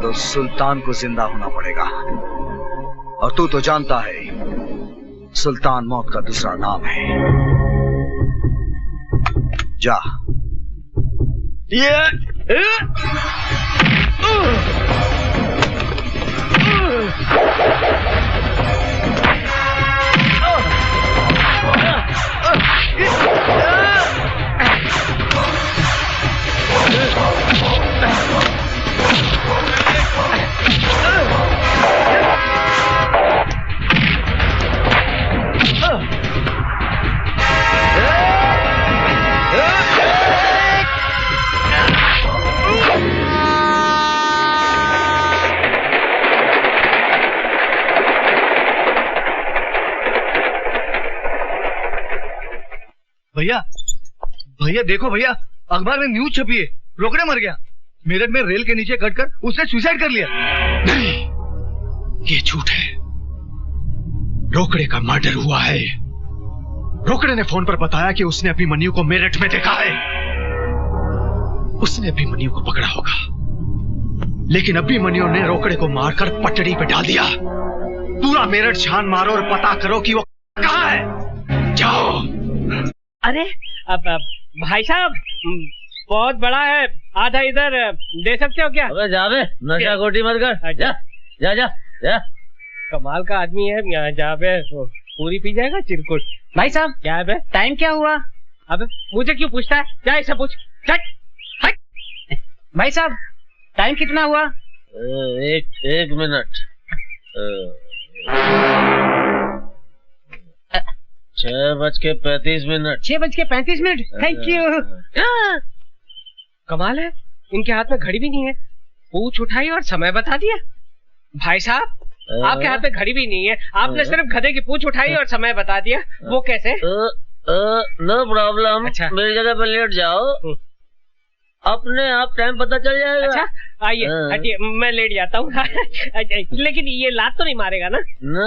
तो सुल्तान को जिंदा होना पड़ेगा, और तू तो जानता है सुल्तान मौत का दूसरा नाम है। जा। भैया भैया देखो भैया, अखबार में न्यूज छपी है, रोकड़े मर गया। मेरठ में रेल के नीचे कटकर उसने सुसाइड कर लिया। नहीं, ये झूठ है। रोकड़े का मर्डर हुआ है। रोकड़े ने फोन पर बताया कि उसने अभिमन्यु को मेरठ में देखा है। उसने अभिमन्यु को पकड़ा होगा, लेकिन अभिमन्यु ने रोकड़े को मारकर पटड़ी पे डाल दिया। पूरा मेरठ छान मारो और पता करो कि वो कहां है। जाओ। अरे अब भाई साहब, बहुत बड़ा है, आधा इधर दे सकते हो क्या? अबे जावे, नशा खोटी मत कर। जा जा जा जा। कमाल का आदमी है, यहाँ जावे पूरी पी जाएगा चिरकुट। भाई साहब, क्या है? टाइम क्या हुआ? अबे मुझे क्यों पूछता है? जा इसे पूछ। भाई साहब, टाइम कितना हुआ? एक मिनट। 6:35। 6:35। Thank you. कमाल है, इनके हाथ में घड़ी भी नहीं है, पूछ उठाई और समय बता दिया। भाई साहब, आपके हाथ में घड़ी भी नहीं है, आपने सिर्फ गधे की पूछ उठाई और समय बता दिया। वो कैसे? No problem. अच्छा, मेरी जगह पर लेट जाओ, अपने आप टाइम पता चल जाएगा। अच्छा आइए, हटिए, मैं लेट जाता हूँ। लेकिन ये लात तो नहीं मारेगा ना? ना,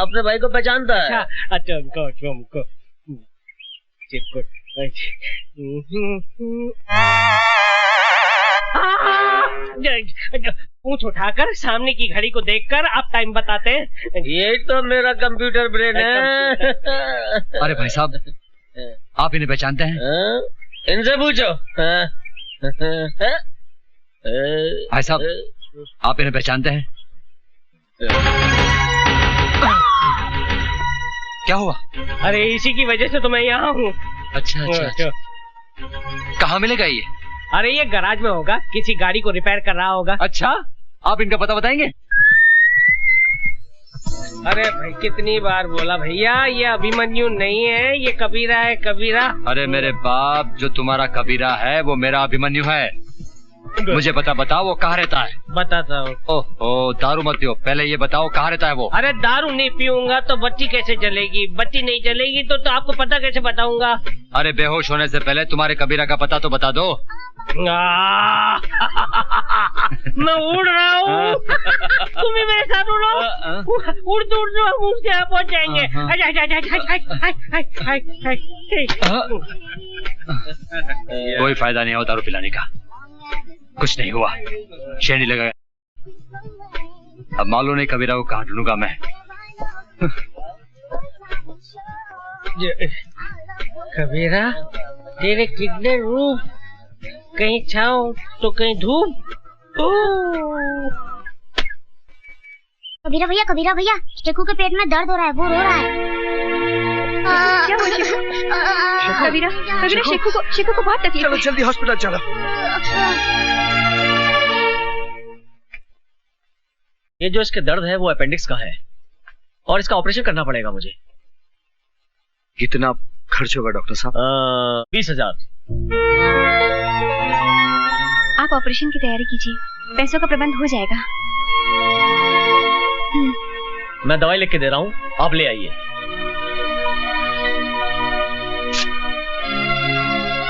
अपने भाई को पहचानता है। अच्छा उनको चिरकुट। पूछ उठाकर सामने की घड़ी को देखकर आप टाइम बताते हैं। ये तो मेरा कंप्यूटर ब्रेन है। अरे भाई साहब, आप इन्हें पहचानते हैं? इनसे पूछो। भाई साहब, आप इन्हें पहचानते हैं? क्या हुआ? अरे इसी की वजह से तो मैं यहाँ हूँ। अच्छा। कहाँ मिलेगा ये? अरे ये गैराज में होगा, किसी गाड़ी को रिपेयर कर रहा होगा। अच्छा, आप इनका पता बताएंगे? अरे भाई, कितनी बार बोला भैया, ये अभिमन्यु नहीं है, ये कबीरा है, कबीरा। अरे मेरे बाप, जो तुम्हारा कबीरा है वो मेरा अभिमन्यु है। मुझे बताओ वो कहाँ रहता है? बताता हूँ। ओह, दारू मत पियो, पहले ये बताओ कहाँ रहता है वो? अरे दारू नहीं पीऊंगा तो बत्ती कैसे जलेगी? बत्ती नहीं जलेगी तो आपको पता कैसे बताऊंगा? अरे बेहोश होने से पहले तुम्हारे कबीरा का पता तो बता दो। मैं उड़ रहा हूँ, तुम भी मेरे साथ उड़ो। उड़ते हम उसके यहाँ पहुँच जाएंगे। कोई फायदा नहीं हो दारू पिलाने का, कुछ नहीं हुआ, शेर नहीं लगा। अब मालूम नहीं कबीरा को कहाँ ढूंढूंगा मैं। कबीरा, तेरे कितने रूप, कहीं छाँव तो कहीं धूप। कबीरा भैया, शेखू के पेट में दर्द हो रहा है, वो रो रहा है। क्या हुआ शेखू? कबीरा, शेखू को बहुत तकलीफ है। चलो जल्दी हॉस्पिटल चलो। ये जो इसके दर्द है वो अपेंडिक्स का है, और इसका ऑपरेशन करना पड़ेगा मुझे। कितना खर्च होगा डॉक्टर साहब? 20,000। आप ऑपरेशन की तैयारी कीजिए, पैसों का प्रबंध हो जाएगा। मैं दवाई लिख के दे रहा हूँ, आप ले आइए।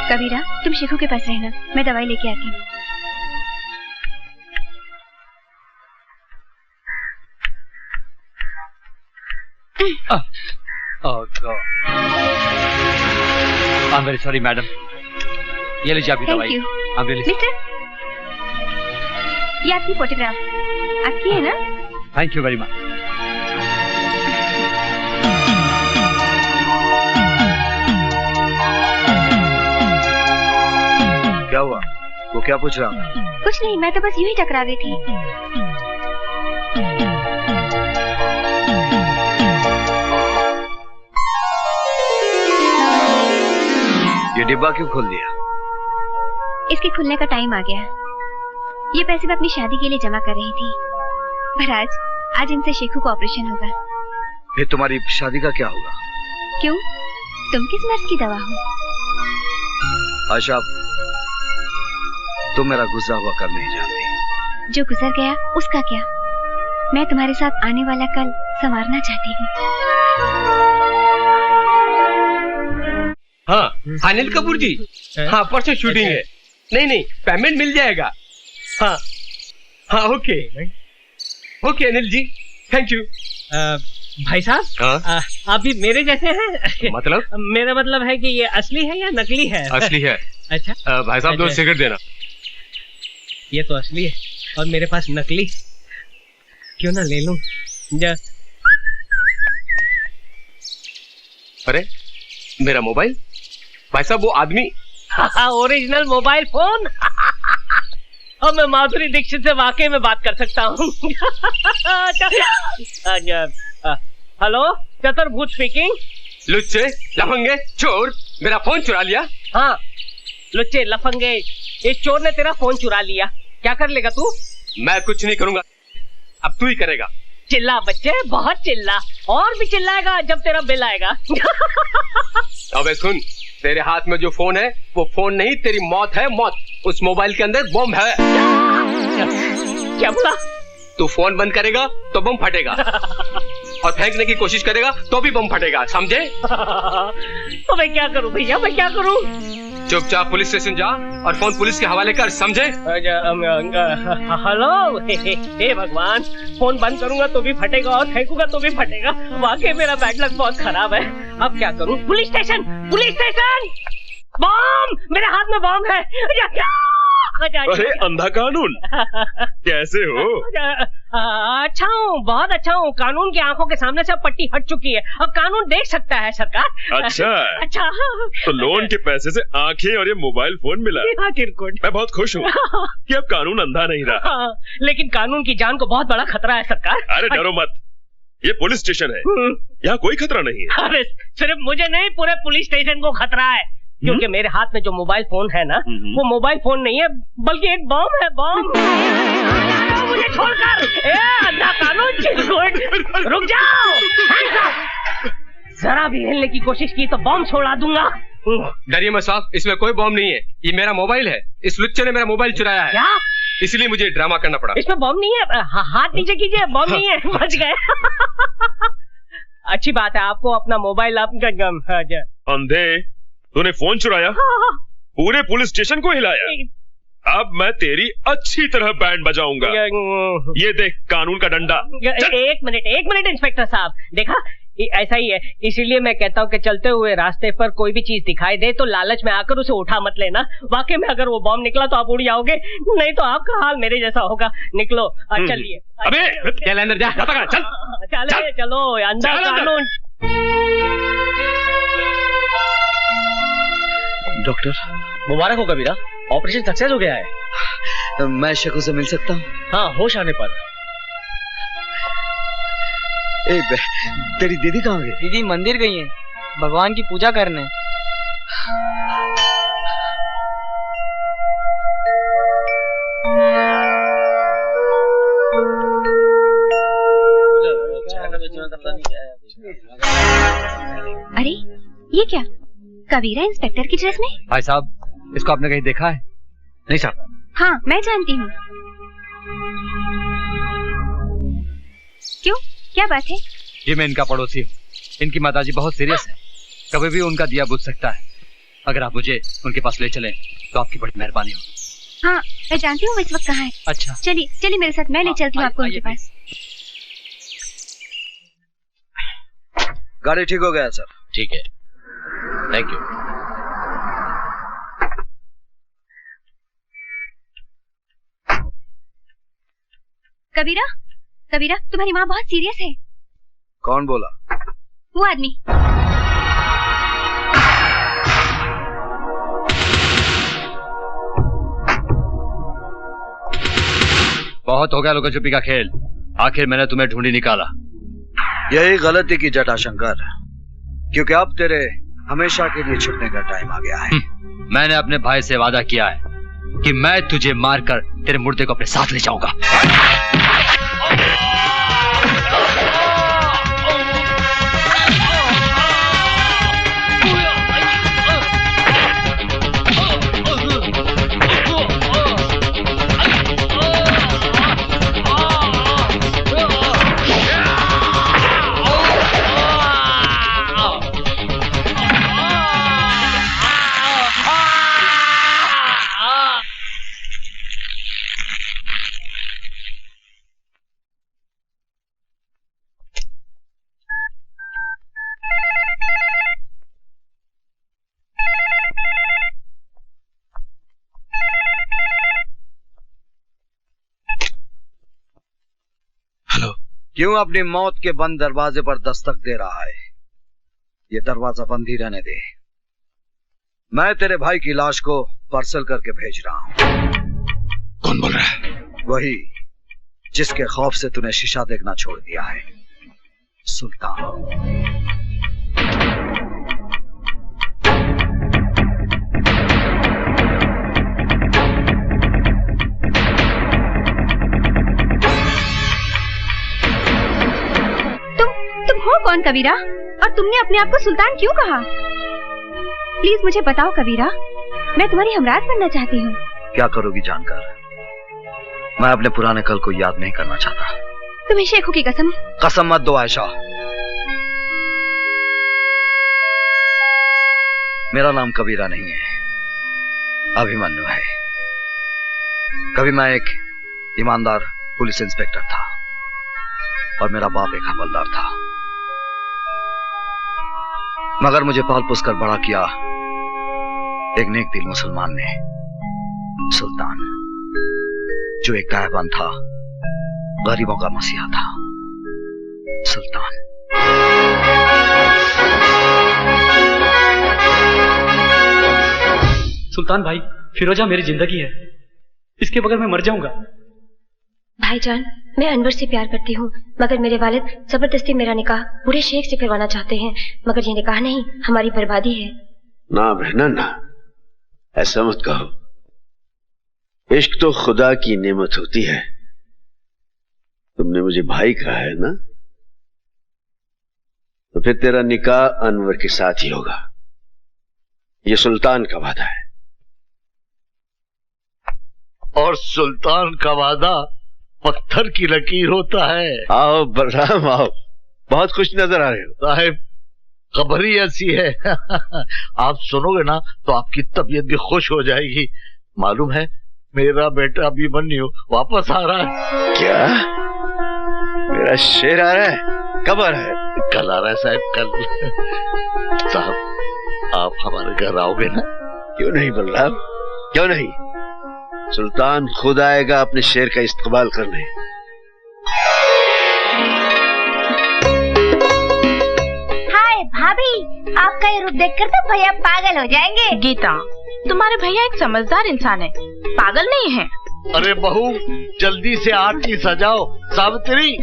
कबीरा, तुम शेखू के पास रहना, मैं दवाई लेके आती हूँ। Oh God. I'm very sorry, madam. ये लीजिए आपकी दवाई। Thank you. I'm really mister, ये आपकी फोटोग्राफ आपकी है ना? Thank you very much. क्या हुआ? वो क्या पूछ रहा था? कुछ नहीं, मैं तो बस यूं ही टकरा रही थी। ये डिब्बा क्यों खोल दिया? इसके खुलने का टाइम आ गया। ये पैसे मैं अपनी शादी के लिए जमा कर रही थी, पर आज इनसे शेखू का ऑपरेशन होगा। फिर तुम्हारी शादी का क्या होगा? क्यों, तुम किस मर्ज की दवा हो? आशा, तुम मेरा गुजरा हुआ कल नहीं जानती। जो गुजर गया उसका क्या? मैं तुम्हारे साथ आने वाला कल संवारना चाहती हूँ। हाँ अनिल कपूर जी, हाँ परसों शूटिंग है। नहीं पेमेंट मिल जाएगा। हाँ हाँ okay okay Anil ji, thank you. भाई साहब, आप भी मेरे जैसे हैं? मतलब? मेरा मतलब है कि ये असली है या नकली है? असली है। अच्छा भाई साहब, दो सिगरेट देना। ये तो असली है और मेरे पास नकली, क्यों ना ले लूं? अरे मेरा मोबाइल, भाई साहब वो आदमी। Original mobile phone. अब मैं माधुरी दीक्षित से वाकई में बात कर सकता हूँ। हेलो, चतुर्भुज स्पीकिंग। लुच्चे लफंगे चोर, मेरा फोन चुरा लिया। हाँ लुच्चे लफंगे, इस चोर ने तेरा फोन चुरा लिया, क्या कर लेगा तू? मैं कुछ नहीं करूंगा, अब तू ही करेगा। चिल्ला बच्चे, बहुत चिल्ला, और भी चिल्लाएगा जब तेरा बिल आएगा। अबे सुन, तेरे हाथ में जो फोन है वो फोन नहीं, तेरी मौत है, मौत। उस मोबाइल के अंदर बम है। क्या बोला? तू फोन बंद करेगा तो बम फटेगा, और फेंकने की कोशिश करेगा तो भी बम फटेगा, समझे? तो मैं क्या करूं भैया, मैं क्या करूं? चुपचाप पुलिस स्टेशन जा और फोन पुलिस के हवाले कर, समझे? हेलो, हे भगवान, फोन बंद करूंगा तो भी फटेगा और फेंकूंगा तो भी फटेगा। वाकई मेरा बैड लक बहुत खराब है। अब क्या करूं? Police station, police station! Bomb! मेरे हाथ में बम है। अरे अंधा कानून, कैसे हो? अच्छा हूँ, बहुत अच्छा हूँ। कानून की आंखों के सामने से पट्टी हट चुकी है, अब कानून देख सकता है सरकार। अच्छा अच्छा, तो लोन के पैसे से आंखें और ये मोबाइल फोन मिला। मैं बहुत खुश हूँ कि अब कानून अंधा नहीं रहा। लेकिन कानून की जान को बहुत बड़ा खतरा है सरकार। अरे डरो मत, ये पुलिस स्टेशन है, यहाँ कोई खतरा नहीं है। अरे सिर्फ मुझे नहीं, पूरे पुलिस स्टेशन को खतरा है, क्योंकि मेरे हाथ में जो मोबाइल फोन है ना, वो मोबाइल फोन नहीं है बल्कि एक बम है। बम! मुझे छोड़कर, अंधा कानून, चिरकुट, रुक जाओ! जरा भी हिलने की कोशिश की तो बम छोड़ा दूंगा। डरिए मत साहब, इसमें कोई बम नहीं है, ये मेरा मोबाइल है। इस लुच्चे ने मेरा मोबाइल चुराया है। क्या? इसलिए मुझे ड्रामा करना पड़ा। इसमें बम नहीं है, हाथ नीचे कीजिए, बम नहीं है, बच गए। अच्छी बात है, आपको अपना मोबाइल आपका। अंधे, तूने फोन चुराया, पूरे पुलिस स्टेशन को हिलाया। अब मैं तेरी अच्छी तरह बैंड बजाऊंगा। ये देख कानून का डंडा। एक मिनट इंस्पेक्टर साहब, देखा ऐसा ही है, इसीलिए मैं कहता हूँ कि चलते हुए रास्ते पर कोई भी चीज दिखाई दे तो लालच में आकर उसे उठा मत लेना। वाकई में अगर वो बम निकला तो आप उड़ जाओगे, नहीं तो आपका हाल मेरे जैसा होगा। निकलो, चलिए। अबे चल अंदर जा, चल। चलो अंदर कानून। डॉक्टर, मुबारक हो कबीरा, ऑपरेशन सक्सेस हो गया है। मैं शेखू से मिल सकता हूँ? हाँ, होश आने पर। तेरी दीदी कहाँ गई? दीदी मंदिर गई है, भगवान की पूजा करने। अरे ये क्या, कबीरा इंस्पेक्टर की ड्रेस में? भाई साहब, इसको आपने कहीं देखा है? नहीं साहब। हाँ मैं जानती हूँ। क्यों, क्या बात है? ये मैं इनका पड़ोसी हूँ, इनकी माताजी बहुत सीरियस है, कभी भी उनका दिया बुझ सकता है। अगर आप मुझे उनके पास ले चलें तो आपकी बड़ी मेहरबानी होगी। हाँ मैं जानती हूँ वो इस वक्त कहाँ है। अच्छा चलिए मेरे साथ, मैं ले चलती हूँ आपको उनके पास। गाड़ी ठीक हो गया सर। ठीक है, थैंक यू। कबीरा, कबीरा, तुम्हारी माँ बहुत सीरियस है। कौन बोला? वो आदमी। बहुत हो गया लुका छुपी का खेल। आखिर मैंने तुम्हें ढूंढी निकाला। यही गलती की जटा शंकर, क्योंकि अब तेरे हमेशा के लिए छुटने का टाइम आ गया है। मैंने अपने भाई से वादा किया है कि मैं तुझे मारकर तेरे मुर्दे को अपने साथ ले जाऊंगा। क्यों अपनी मौत के बंद दरवाजे पर दस्तक दे रहा है? ये दरवाजा बंद ही रहने दे। मैं तेरे भाई की लाश को पार्सल करके भेज रहा हूं। कौन बोल रहा है? वही जिसके खौफ से तूने शीशा देखना छोड़ दिया है, सुल्तान। तुम हो कौन कबीरा? और तुमने अपने आप को सुल्तान क्यों कहा? प्लीज मुझे बताओ कबीरा, मैं तुम्हारी हमराज बनना चाहती हूँ। क्या करोगी जानकर? मैं अपने पुराने कल को याद नहीं करना चाहता। तुम्हें शेखों की कसम। कसम मत दो आयशा। मेरा नाम कबीरा नहीं है, अभिमन्यु है। कभी मैं एक ईमानदार पुलिस इंस्पेक्टर था और मेरा बाप एक हवलदार था, मगर मुझे पाल पोस कर बड़ा किया एक नेक दिल मुसलमान ने, सुल्तान, जो एक गायबान था, गरीबों का मसीहा था। सुल्तान। सुल्तान भाई, फिरोजा मेरी जिंदगी है, इसके बगैर मैं मर जाऊंगा। भाईजान, मैं अनवर से प्यार करती हूँ, मगर मेरे वालिद जबरदस्ती मेरा निकाह बूढ़े शेख से करवाना चाहते हैं, मगर ये निकाह नहीं, हमारी बर्बादी है। ना बहना ना, ऐसा मत कहो। इश्क तो खुदा की नेमत होती है। तुमने मुझे भाई कहा है ना, तो फिर तेरा निकाह अनवर के साथ ही होगा। ये सुल्तान का वादा है। और सुल्तान का वादा पत्थर की लकीर होता है। आओ बलराम आओ, बहुत खुश नजर आ रहे हो। साहिब, खबर ही ऐसी है। आप सुनोगे ना तो आपकी तबीयत भी खुश हो जाएगी। मालूम है, मेरा बेटा अभिमन्यु वापस आ रहा है। क्या? मेरा शेर आ रहा है? कब आ रहा है? कल आ रहा है साहब, कल। साहब, आप हमारे घर आओगे ना? क्यों नहीं बलराम, क्यों नहीं। सुल्तान खुद आएगा अपने शेर का इस्तेमाल करने। हाय भाभी, आपका ये रूप देखकर तो भैया पागल हो जाएंगे। गीता, तुम्हारे भैया एक समझदार इंसान है, पागल नहीं है। अरे बहू, जल्दी से आरती सजाओ। सावित्री,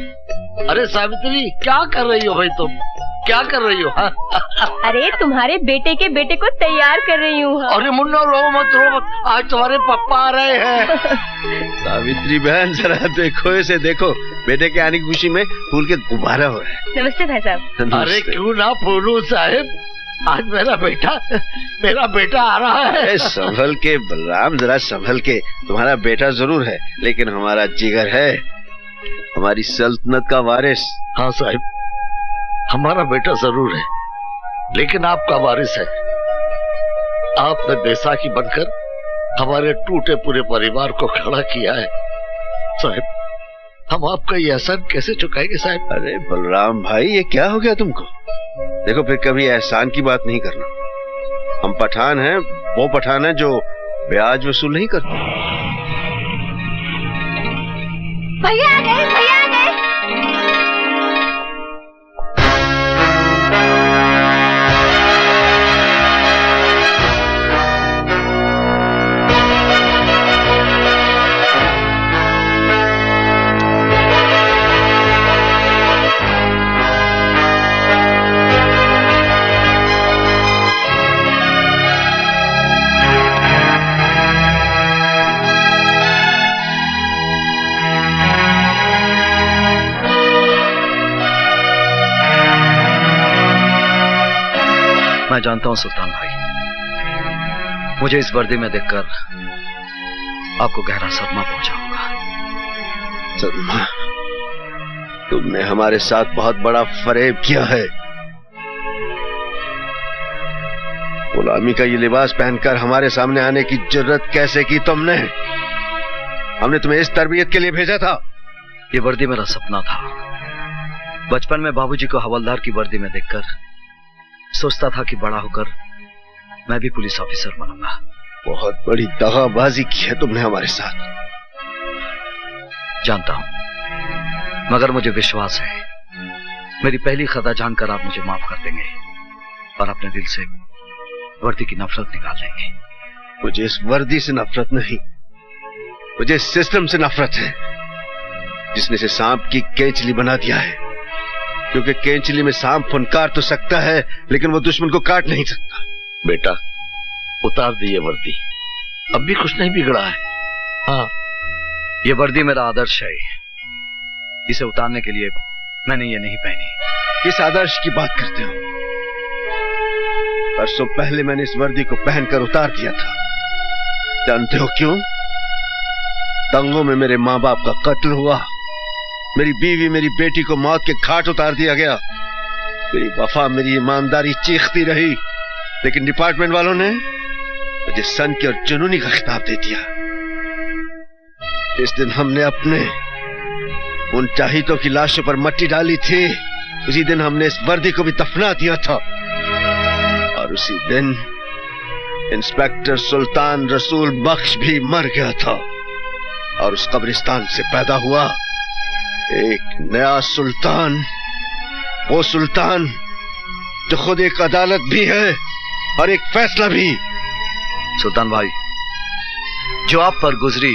अरे सावित्री, क्या कर रही हो भाई तुम? क्या कर रही हो? अरे तुम्हारे बेटे के बेटे को तैयार कर रही हूँ। अरे मुन्ना, रो मत रो मत, आज तुम्हारे पापा आ रहे हैं। सावित्री बहन, जरा देखो इसे, देखो, बेटे के आने की खुशी में फूल के गुब्बारा हो रहा है। नमस्ते भाई साहब। अरे क्यों ना फूलू साहिब, आज मेरा बेटा आ रहा है। संभल के बलराम, जरा संभल के। तुम्हारा बेटा जरूर है, लेकिन हमारा जिगर है, हमारी सल्तनत का वारिस। हाँ साहिब, हमारा बेटा जरूर है, लेकिन आपका वारिस है। आपने बैसाखी बनकर हमारे टूटे पूरे परिवार को खड़ा किया है। साहिब, हम आपका ये एहसान कैसे चुकाएंगे साहिब? अरे बलराम भाई, ये क्या हो गया तुमको? देखो फिर कभी एहसान की बात नहीं करना। हम पठान हैं, वो पठान है जो ब्याज वसूल नहीं करते। भैया आ गए, भैया आ गए। मैं जानता हूं सुल्तान भाई, मुझे इस वर्दी में देखकर आपको गहरा सदमा पहुंचा होगा। सदमा? तुमने हमारे साथ बहुत बड़ा फरेब किया है। गुलामी का ये लिबास पहनकर हमारे सामने आने की जरूरत कैसे की तुमने? हमने तुम्हें इस तरबियत के लिए भेजा था। ये वर्दी मेरा सपना था। बचपन में बाबूजी को हवलदार की वर्दी में देखकर सोचता था कि बड़ा होकर मैं भी पुलिस ऑफिसर बनूंगा। बहुत बड़ी दगाबाजी की है तुमने हमारे साथ। जानता हूं, मगर मुझे विश्वास है मेरी पहली खता जानकर आप मुझे माफ कर देंगे और अपने दिल से वर्दी की नफरत निकाल देंगे। मुझे इस वर्दी से नफरत नहीं, मुझे इस सिस्टम से नफरत है जिसने से सांप की केंचली बना दिया है। क्योंकि केंचली में सांप फुनकार तो सकता है लेकिन वो दुश्मन को काट नहीं सकता। बेटा उतार दी ये वर्दी, अब भी कुछ नहीं बिगड़ा है। हाँ, ये वर्दी मेरा आदर्श है, इसे उतारने के लिए मैंने ये नहीं पहनी। किस आदर्श की बात करते हो? परसों पहले मैंने इस वर्दी को पहनकर उतार दिया था। जानते हो क्यों? दंगों में मेरे माँ बाप का कत्ल हुआ, मेरी बीवी मेरी बेटी को मौत के घाट उतार दिया गया। मेरी वफा मेरी ईमानदारी चीखती रही, लेकिन डिपार्टमेंट वालों ने मुझे सन की और जुनूनी का खिताब दे दिया। इस दिन हमने अपने उन चाहितों की लाशों पर मट्टी डाली थी, उसी दिन हमने इस वर्दी को भी दफना दिया था। और उसी दिन इंस्पेक्टर सुल्तान रसूल बख्श भी मर गया था और उस कब्रिस्तान से पैदा हुआ एक नया सुल्तान, वो सुल्तान जो खुद एक अदालत भी है और एक फैसला भी। सुल्तान भाई, जो आप पर गुजरी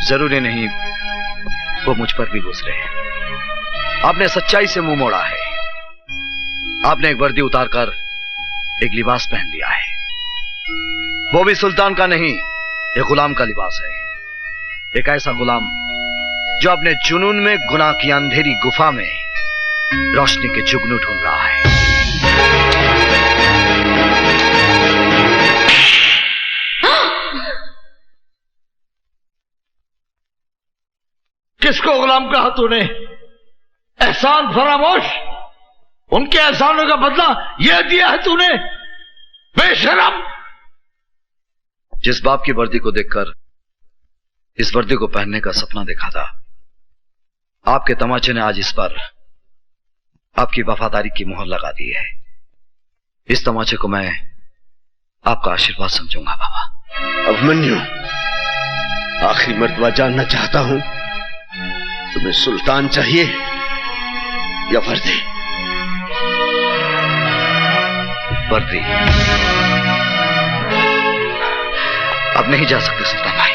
जरूरी नहीं वो मुझ पर भी गुजरे। आपने सच्चाई से मुंह मोड़ा है। आपने एक वर्दी उतारकर एक लिबास पहन लिया है, वो भी सुल्तान का नहीं, एक गुलाम का लिबास है। एक ऐसा गुलाम जो अपने जुनून में गुनाह की अंधेरी गुफा में रोशनी के जुगनू ढूंढ रहा है। किसको गुलाम कहा तूने? एहसान फरामोश, उनके एहसानों का बदला यह दिया है तूने, बेशरम। जिस बाप की वर्दी को देखकर इस वर्दी को पहनने का सपना देखा था, आपके तमाचे ने आज इस पर आपकी वफादारी की मोहर लगा दी है। इस तमाचे को मैं आपका आशीर्वाद समझूंगा बाबा। अभिमन्यु, आखिरी मर्तबा जानना चाहता हूं, तुम्हें सुल्तान चाहिए या वर्दी? वर्दी। अब नहीं जा सकते सुल्तान भाई।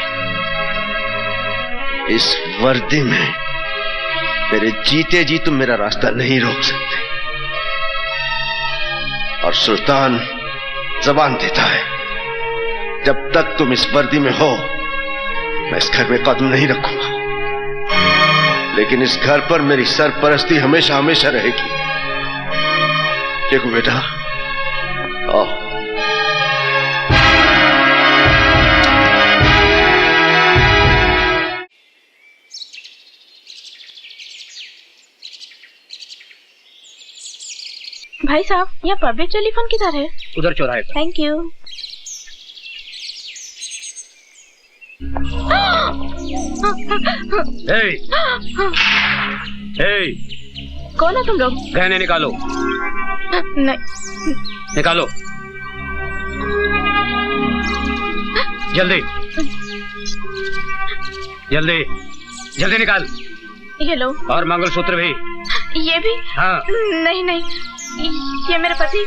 इस वर्दी में मेरे जीते जी तुम मेरा रास्ता नहीं रोक सकते। और सुल्तान जबान देता है, जब तक तुम इस वर्दी में हो मैं इस घर में कदम नहीं रखूंगा, लेकिन इस घर पर मेरी सरपरस्ती हमेशा हमेशा रहेगी। देखो बेटा, आओ। भाई साहब, यहाँ पब्लिक टेलीफोन किधर है? उधर चौराहे पर। Thank you. कौन हो तुम लोग? गहने निकालो। नहीं। निकालो जल्दी जल्दी जल्दी निकाल। ये लो। और मंगलसूत्र भी। ये भी? हाँ। नहीं नहीं, ये मेरे पति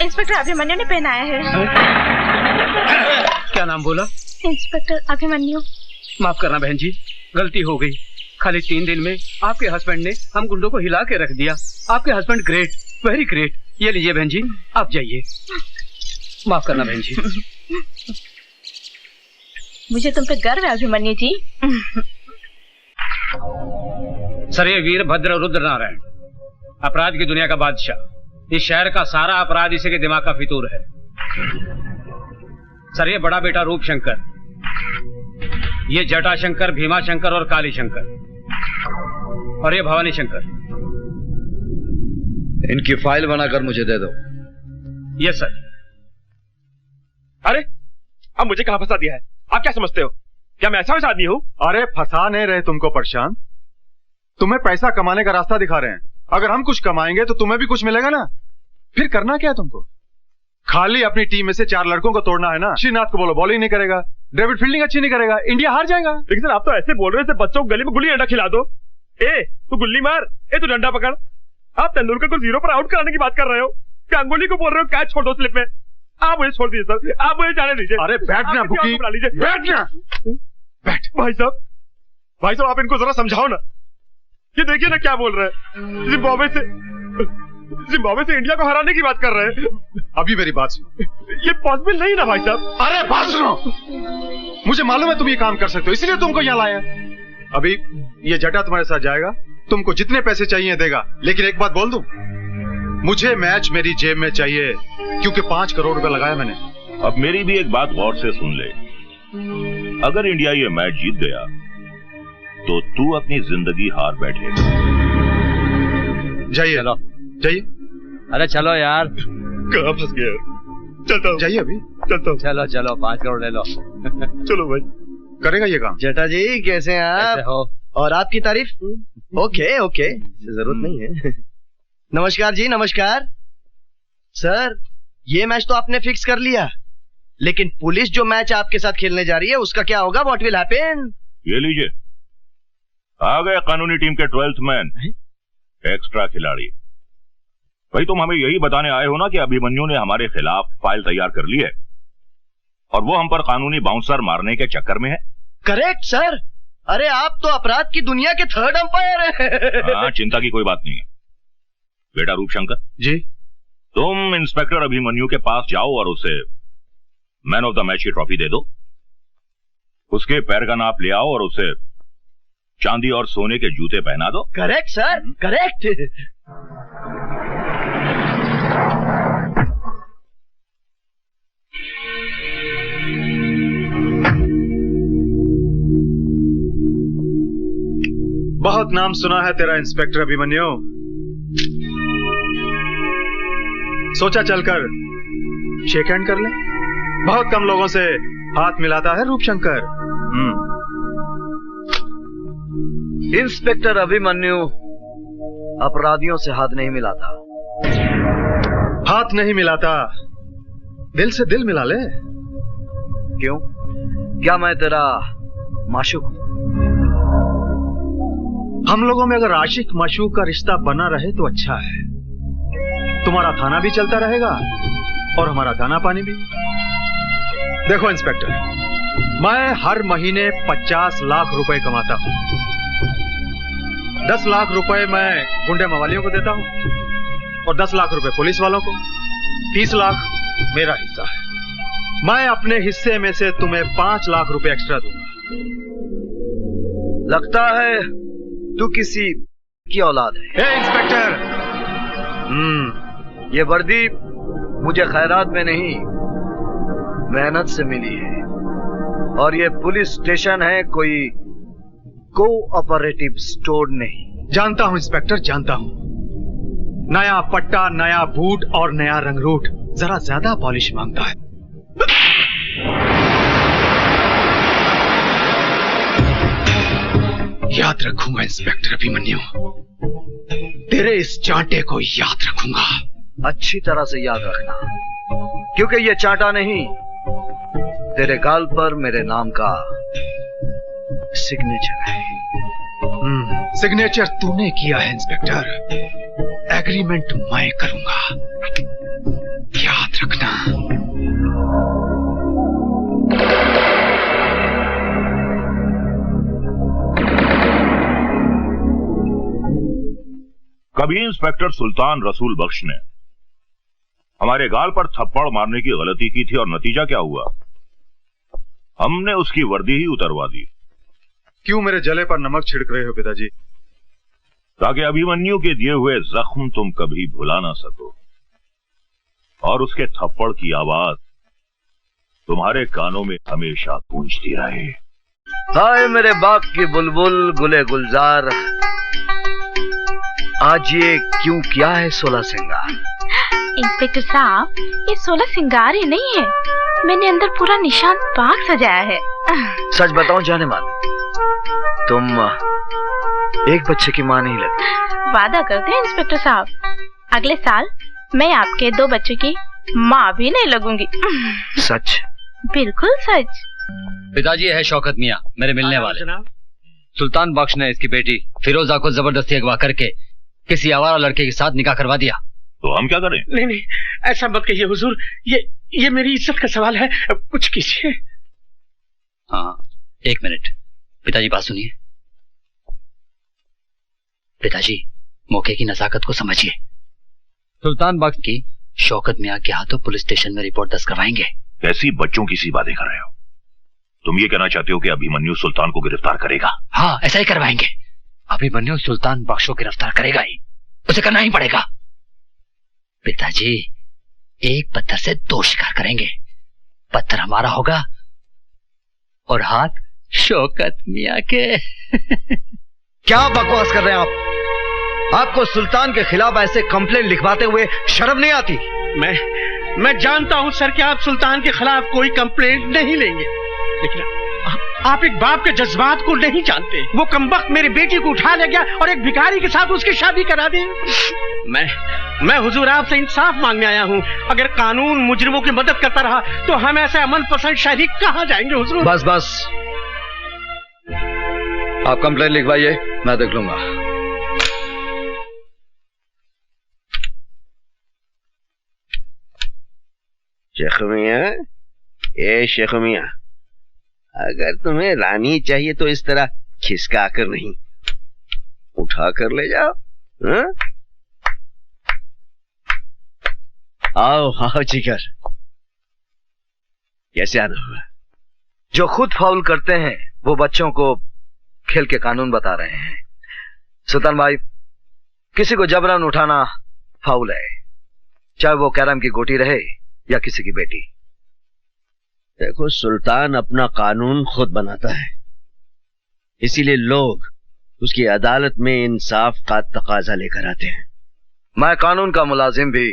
इंस्पेक्टर अभिमन्यु ने पहनाया है। क्या नाम बोला? इंस्पेक्टर अभिमन्यु। माफ करना बहन जी, गलती हो गई। खाली 3 दिन में आपके हस्बैंड ने हम गुंडों को हिला के रख दिया। आपके हस्बैंड ग्रेट, वेरी ग्रेट। ये लीजिए बहन जी, आप जाइए। माफ करना बहन जी। मुझे तुम पे गर्व है अभिमन्यु जी। सर, ये वीरभद्र रुद्र नारायण, अपराध की दुनिया का बादशाह। इस शहर का सारा अपराध इसी के दिमाग का फितूर है। सर, ये बड़ा बेटा रूप शंकर, ये जटा शंकर, भीमा शंकर और काली शंकर, और ये भवानी शंकर। इनकी फाइल बनाकर मुझे दे दो। Yes sir. अरे अब मुझे कहां फंसा दिया है? आप क्या समझते हो? क्या मैं ऐसा वैसा आदमी हूं? अरे फंसा नहीं रहे तुमको प्रशांत, तुम्हें पैसा कमाने का रास्ता दिखा रहे हैं। अगर हम कुछ कमाएंगे तो तुम्हें भी कुछ मिलेगा ना। फिर करना क्या है तुमको? खाली अपनी टीम में से 4 लड़कों को तोड़ना है ना। श्रीनाथ को बोलो बॉलिंग नहीं करेगा, डेविड फील्डिंग अच्छी नहीं करेगा, इंडिया हार जाएगा। लेकिन सर, आप तो ऐसे बोल रहे हो जैसे बच्चों को गली में गुल्ली डंडा खिला दो। ए तू गुल्ली मार, ए तू डंडा पकड़। आप तेंदुलकर को 0 पर आउट कराने की बात कर रहे हो। गांगुली को बोल रहे हो कैच छोड़ दो स्लिप में। आप मुझे छोड़ दीजिए सर, आप मुझे जाने दीजिए। अरे बैठना बुकी, बैठना। बैठ। भाई साहब आप इनको जरा समझाओ ना। ये देखिए ना क्या बोल रहे हैं। जिम्बाब्वे से इंडिया को हराने की बात कर रहे हैं। अभी मेरी बात सुनो। ये पॉसिबल नहीं ना भाई साहब। अरे बात सुनो, मुझे मालूम है तुम ये काम कर सकते हो, इसलिए तुमको यहाँ लाया। अभी ये जटा तुम्हारे साथ जाएगा, तुमको जितने पैसे चाहिए देगा। लेकिन एक बात बोल दूं, मुझे मैच मेरी जेब में चाहिए, क्योंकि 5 करोड़ रुपए लगाया मैंने। अब मेरी भी एक बात गौर से सुन ले। अगर इंडिया ये मैच जीत गया तो तू अपनी जिंदगी हार बैठेगा। जाइए जाइए। अरे चलो यार। कहाँ फंस गया? चलता हूँ। जाइए अभी चलता हूँ। चलो 5 करोड़ ले लो। चलो भाई, करेगा ये काम। जटा जी कैसे हैं आप? हो? और आपकी तारीफ? ओके ओके, जरूरत नहीं है। नमस्कार जी, नमस्कार। सर, ये मैच तो आपने फिक्स कर लिया, लेकिन पुलिस जो मैच आपके साथ खेलने जा रही है उसका क्या होगा? What will happen? ये लीजिए, आ गए कानूनी टीम के 12th मैन, एक्स्ट्रा खिलाड़ी। भाई तुम हमें यही बताने आए हो ना कि अभिमन्यु ने हमारे खिलाफ फाइल तैयार कर ली है और वो हम पर कानूनी बाउंसर मारने के चक्कर में है। Correct sir. अरे आप तो अपराध की दुनिया के 3rd अंपायर हैं। हाँ, चिंता की कोई बात नहीं है। बेटा रूपशंकर जी, तुम इंस्पेक्टर अभिमन्यु के पास जाओ और उसे मैन ऑफ द मैच की ट्रॉफी दे दो। उसके पैर का नाप ले आओ और उसे चांदी और सोने के जूते पहना दो। Correct sir, correct. बहुत नाम सुना है तेरा इंस्पेक्टर अभिमन्यु। सोचा चलकर शेक हैंड कर ले। बहुत कम लोगों से हाथ मिलाता है रूपशंकर। इंस्पेक्टर अभिमन्यु अपराधियों से हाथ नहीं मिलाता। हाथ नहीं मिलाता, दिल से दिल मिला ले। क्यों? क्या मैं तेरा माशूक हूं? हम लोगों में अगर आशिक माशूक का रिश्ता बना रहे तो अच्छा है। तुम्हारा थाना भी चलता रहेगा और हमारा दाना पानी भी। देखो इंस्पेक्टर, मैं हर महीने 50 लाख रुपए कमाता हूं। 10 लाख रुपए मैं गुंडे मवालियों को देता हूं और 10 लाख रुपए पुलिस वालों को। 30 लाख मेरा हिस्सा है। मैं अपने हिस्से में से तुम्हें 5 लाख रुपए एक्स्ट्रा दूंगा। लगता है तू किसी की औलाद है। इंस्पेक्टर, ये वर्दी मुझे खैरात में नहीं, मेहनत से मिली है। और ये पुलिस स्टेशन है, कोई कोऑपरेटिव स्टोर नहीं। जानता हूं इंस्पेक्टर, जानता हूं। नया पट्टा, नया बूट और नया रंगरूट जरा ज्यादा पॉलिश मांगता है। याद रखूंगा इंस्पेक्टर अभिमन्यु, तेरे इस चांटे को याद रखूंगा। अच्छी तरह से याद रखना, क्योंकि ये चांटा नहीं, तेरे गाल पर मेरे नाम का सिग्नेचर है। सिग्नेचर तूने किया है इंस्पेक्टर, एग्रीमेंट मैं करूंगा, याद रखना। कभी इंस्पेक्टर सुल्तान रसूल बख्श ने हमारे गाल पर थप्पड़ मारने की गलती की थी और नतीजा क्या हुआ? हमने उसकी वर्दी ही उतरवा दी। क्यों मेरे जले पर नमक छिड़क रहे हो पिताजी? ताकि अभिमन्यु के दिए हुए जख्म तुम कभी भुला ना सको और उसके थप्पड़ की आवाज तुम्हारे कानों में हमेशा गूंजती रहे। हाय मेरे बाग की बुलबुल गुले गुलजार, आज ये क्यों किया है 16 सिंगार? इंस्पेक्टर साहब, ये 16 सिंगार ही नहीं है, मैंने अंदर पूरा निशान बाग सजाया है। सच बताऊं जाने मान, तुम एक बच्चे की मां नहीं लगती। वादा करते हैं इंस्पेक्टर साहब, अगले साल मैं आपके 2 बच्चों की माँ भी नहीं लगूंगी। सच? बिल्कुल सच। पिताजी है शौकत मियाँ, मेरे मिलने वाले। सुल्तान बख्श ने इसकी बेटी फिरोजा को जबरदस्ती अगवा करके किसी आवारा लड़के के साथ निकाह करवा दिया। तो हम क्या करें? नहीं नहीं, ऐसा मत कहिए हुजूर, ये मेरी इज्जत का सवाल है, कुछ कीजिए। हाँ, 1 मिनट, पिताजी बात सुनिए। पिताजी, मौके की नजाकत को समझिए। सुल्तान बख्श की शौकत मियाँ के हाथों पुलिस स्टेशन में रिपोर्ट दर्ज करवाएंगे। कैसी बच्चों की सी बातें कर रहे हो? तुम ये कहना चाहते हो कि अभिमन्यु सुल्तान को गिरफ्तार करेगा? हाँ, ऐसा ही करवाएंगे। अभिमन्यु सुल्तान बख्श को गिरफ्तार करेगा ही, उसे करना ही पड़ेगा। पिताजी, एक पत्थर से 2 शिकार करेंगे। पत्थर हमारा होगा और हाथ शौकत मियाँ के। क्या बकवास कर रहे हैं आप? आपको सुल्तान के खिलाफ ऐसे कंप्लेंट लिखवाते हुए शर्म नहीं आती? मैं जानता हूं सर कि आप सुल्तान के खिलाफ कोई कंप्लेंट नहीं लेंगे, लेकिन आप एक बाप के जज्बात को नहीं जानते। वो कमबख्त मेरी बेटी को उठा ले गया और एक भिखारी के साथ उसकी शादी करा दी। मैं हुजूर आपसे इंसाफ मांगने आया हूँ। अगर कानून मुजरिमों की मदद करता रहा तो हम ऐसे अमन पसंद शहरी कहाँ जाएंगे हुजूर? बस आप कंप्लेंट लिखवाइए, मैं देख लूंगा। शेख मियां, ए शेख मियां, अगर तुम्हें रानी चाहिए तो इस तरह खिसका कर नहीं, उठा कर ले जाओ। हा? आओ आओ जिगर, कैसे आना हुआ? जो खुद फाउल करते हैं वो बच्चों को खेल के कानून बता रहे हैं। सुल्तान भाई, किसी को जबरन उठाना फाउल है, चाहे वो कैरम की गोटी रहे या किसी की बेटी। देखो, सुल्तान अपना कानून खुद बनाता है, इसीलिए लोग उसकी अदालत में इंसाफ का तकाजा लेकर आते हैं। मैं कानून का मुलाजिम भी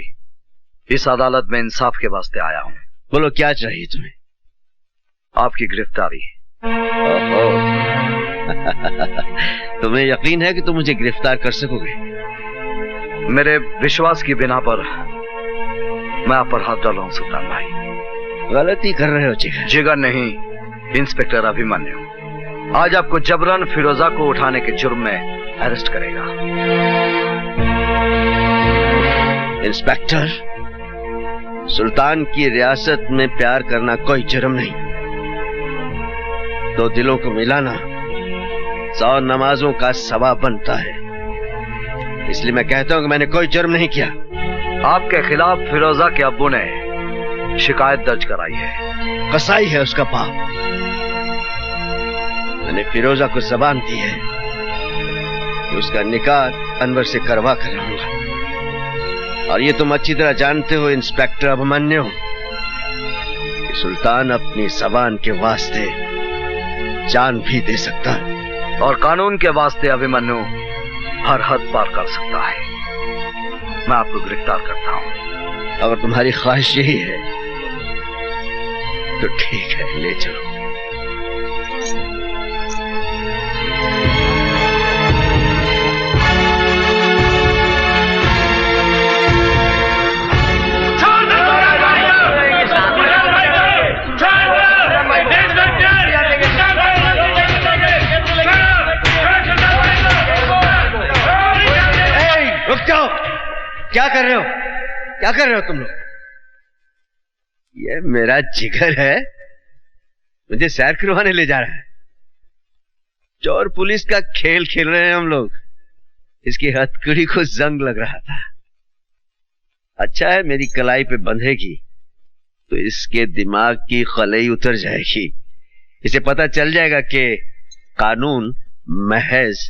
इस अदालत में इंसाफ के वास्ते आया हूं। बोलो, क्या चाहिए तुम्हें? आपकी गिरफ्तारी। तुम्हें यकीन है कि तुम मुझे गिरफ्तार कर सकोगे? मेरे विश्वास की बिना पर मैं आप पर हाथ डाला हूं सुल्तान भाई। गलती कर रहे हो जिगर। जिगर नहीं, इंस्पेक्टर अभिमन्यु आज आपको जबरन फिरोजा को उठाने के जुर्म में अरेस्ट करेगा। इंस्पेक्टर, सुल्तान की रियासत में प्यार करना कोई जुर्म नहीं। 2 दिलों को मिलाना 100 नमाजों का सवाब बनता है। इसलिए मैं कहता हूं कि मैंने कोई जुर्म नहीं किया। आपके खिलाफ फिरोजा के अब्बू ने शिकायत दर्ज कराई है। कसाई है उसका बाप। मैंने फिरोजा को जबान दी है कि उसका निकाह अनवर से करवा कर रहूंगा। और ये तुम अच्छी तरह जानते हो इंस्पेक्टर अभिमन्यु कि सुल्तान अपनी जबान के वास्ते जान भी दे सकता है और कानून के वास्ते अभिमन्यु हर हद पार कर सकता है। मैं आपको गिरफ्तार करता हूं। अगर तुम्हारी ख्वाहिश यही है तो ठीक है, ले चलो। क्या कर रहे हो? क्या कर रहे हो तुम लोग? ये मेरा जिगर है, मुझे सैर करवाने ले जा रहा है। चोर पुलिस का खेल खेल रहे हैं हम लोग। इसकी हथकड़ी को जंग लग रहा था। अच्छा है मेरी कलाई पे बंधेगी तो इसके दिमाग की खलई उतर जाएगी। इसे पता चल जाएगा कि कानून महज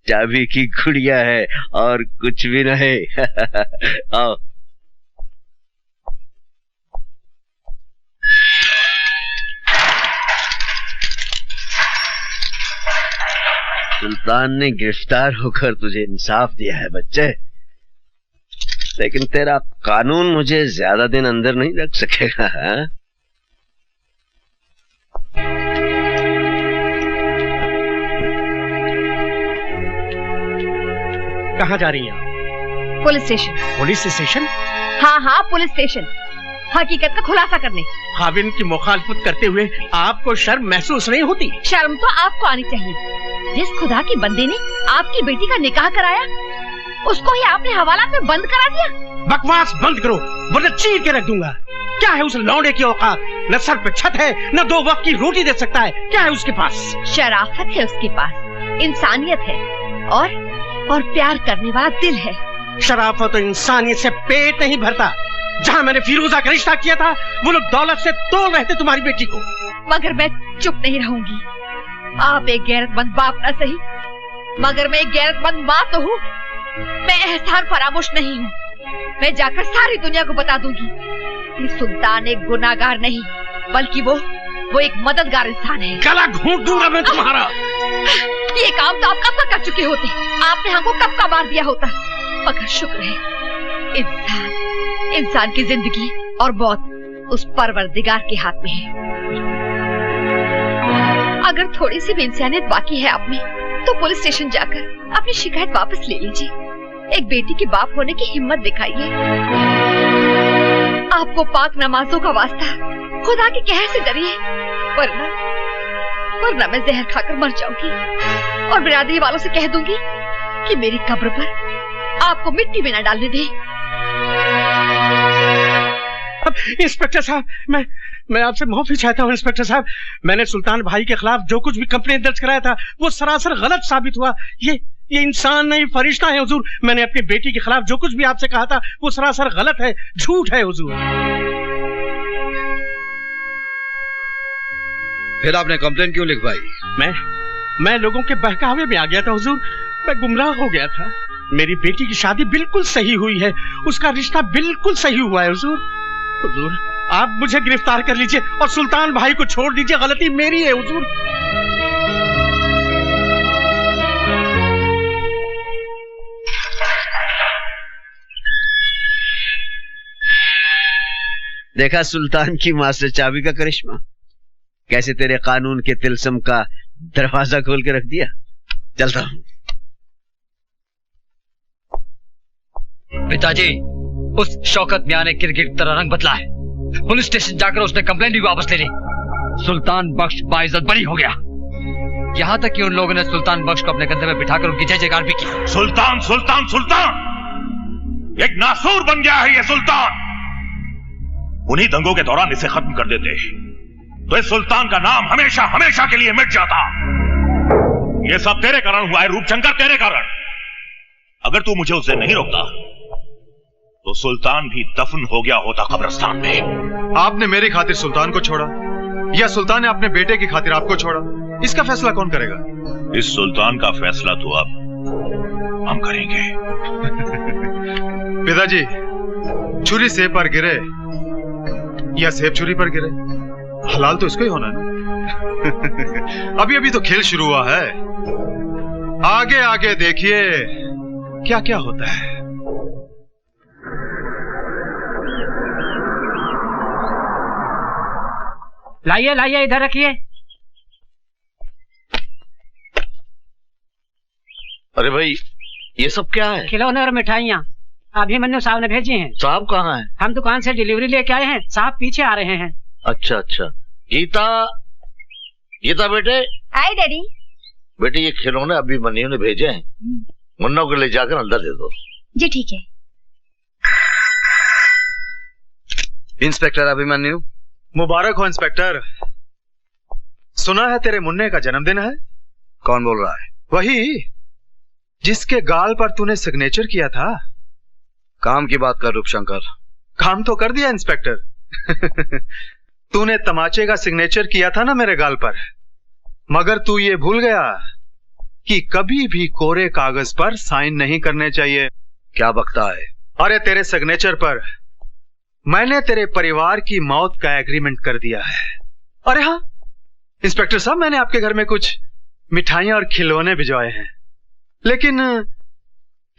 चाबी की गुड़िया है और कुछ भी नहीं। आओ। सुल्तान ने गिरफ्तार होकर तुझे इंसाफ दिया है बच्चे, लेकिन तेरा कानून मुझे ज्यादा दिन अंदर नहीं रख सकेगा। हाँ? कहाँ जा रही हैं? Police station. Police station? हाँ हाँ पुलिस स्टेशन, हकीकत का खुलासा करने। खाविन की मुखालफत करते हुए आपको शर्म महसूस नहीं होती? शर्म तो आपको आनी चाहिए। जिस खुदा की बंदे ने आपकी बेटी का निकाह कराया, उसको ही आपने हवालात में बंद करा दिया। बकवास बंद करो वरना चीर के रख दूंगा। क्या है उस लौंडे की औकात? न सर पे छत है, न 2 वक्त की रोटी दे सकता है। क्या है उसके पास? शराफत है उसके पास, इंसानियत है और प्यार करने वाला दिल है। शराफत और इंसानियत से पेट नहीं भरता। जहाँ मैंने फिरोजा का रिश्ता किया था वो लोग दौलत से तोड़ रहे थे तुम्हारी बेटी को। मगर मैं चुप नहीं रहूंगी। आप एक गैरतमंद बाप न सही, मगर मैं एक गैरतमंद माँ तो हूँ। मैं एहसान फरामोश नहीं हूँ। मैं जाकर सारी दुनिया को बता दूंगी कि सुल्तान एक गुनाहगार नहीं बल्कि वो एक मददगार इंसान है। गला घूंट दूंगा मैं तुम्हारा। ये काम तो आप कब कर चुके होते, आपने हमको कब का मार दिया होता। मगर शुक्र है इंसान की जिंदगी और मौत उस परवरदिगार के हाथ में है। अगर थोड़ी सी भी इंसानियत बाकी है आप में तो पुलिस स्टेशन जाकर अपनी शिकायत वापस ले लीजिए। एक बेटी के बाप होने की हिम्मत दिखाइए। आपको पाक नमाजों का वास्ता, खुदा के कहर से डरिए, वरना मैं जहर खाकर मर जाऊंगी और बिरादरी वालों से कह दूंगी कि मेरी कब्र पर आपको मिट्टी में न डालने दे। इंस्पेक्टर साहब, मैं आपसे माफी चाहता हूँ। इंस्पेक्टर साहब, मैंने सुल्तान भाई के खिलाफ जो कुछ भी कंप्लेंट दर्ज कराया था वो सरासर गलत साबित हुआ। ये इंसान नहीं फरिश्ता है हुजूर। मैंने अपनी बेटी के खिलाफ जो कुछ भी आपसे कहा था वो सरासर गलत है, झूठ है हुजूर। फिर आपने कंप्लेंट क्यों लिखवाई? मैं लोगों के बहकावे में आ गया था हुजूर। मैं गुमराह हो गया था। मेरी बेटी की शादी बिल्कुल सही हुई है, उसका रिश्ता बिल्कुल सही हुआ है हुजूर। हुजूर आप मुझे गिरफ्तार कर लीजिए और सुल्तान भाई को छोड़ दीजिए। गलती मेरी है हुजूर। देखा सुल्तान की माँ से चाबी का करिश्मा, कैसे तेरे कानून के तिलस्म का दरवाजा खोल के रख दिया। चलता हूं। पिताजी, उस शौकत मियां ने किरकिर तरह रंग बदला है। पुलिस स्टेशन जाकर उसने कंप्लेंट भी वापस ले ली। सुल्तान बख्श बाइज्जत बरी हो गया। यहाँ तक कि उन लोगों ने सुल्तान बख्श को अपने कंधे में बिठाकर उनकी जय जयकार भी की। सुल्तान सुल्तान सुल्तान एक नासूर बन गया है ये सुल्तान। उन्हीं दंगों के दौरान इसे खत्म कर देते तो इस सुल्तान का नाम हमेशा हमेशा के लिए मिट जाता। ये सब तेरे कारण हुआ है रूपशंकर, तेरे कारण। अगर तू मुझे उससे नहीं रोकता तो सुल्तान भी दफन हो गया होता कब्रिस्तान में। आपने मेरी खातिर सुल्तान को छोड़ा या सुल्तान ने अपने बेटे की खातिर आपको छोड़ा, इसका फैसला कौन करेगा? इस सुल्तान का फैसला तो अब हम करेंगे। पिताजी, छुरी सेब पर गिरे या सेब छुरी पर गिरे, हलाल तो इसको ही होना है। अभी अभी तो खेल शुरू हुआ है, आगे आगे देखिए क्या क्या होता है। लाइए लाइए, इधर रखिए। अरे भाई, ये सब क्या है? खिलौने और मिठाइयाँ अभिमन्यु साहब ने भेजी हैं। साहब कहाँ हैं? हम दुकान से डिलीवरी लेके आए हैं, साहब पीछे आ रहे हैं। अच्छा अच्छा। गीता, गीता बेटे। हाय डैडी। बेटे, ये खिलौने अभिमन्यु ने भेजे हैं, मुन्ना को ले जाकर अंदर दे दो। जी ठीक है। इंस्पेक्टर अभिमन्यु। मुबारक हो इंस्पेक्टर। सुना है तेरे मुन्ने का जन्मदिन है। कौन बोल रहा है? वही जिसके गाल पर तूने सिग्नेचर किया था। काम की बात कर रूपशंकर। काम तो कर दिया इंस्पेक्टर। तूने तमाचे का सिग्नेचर किया था ना मेरे गाल पर, मगर तू ये भूल गया कि कभी भी कोरे कागज पर साइन नहीं करने चाहिए। क्या बकता है? अरे तेरे सिग्नेचर पर मैंने तेरे परिवार की मौत का एग्रीमेंट कर दिया है। अरे हाँ इंस्पेक्टर साहब, मैंने आपके घर में कुछ मिठाइयां और खिलौने भिजवाए हैं, लेकिन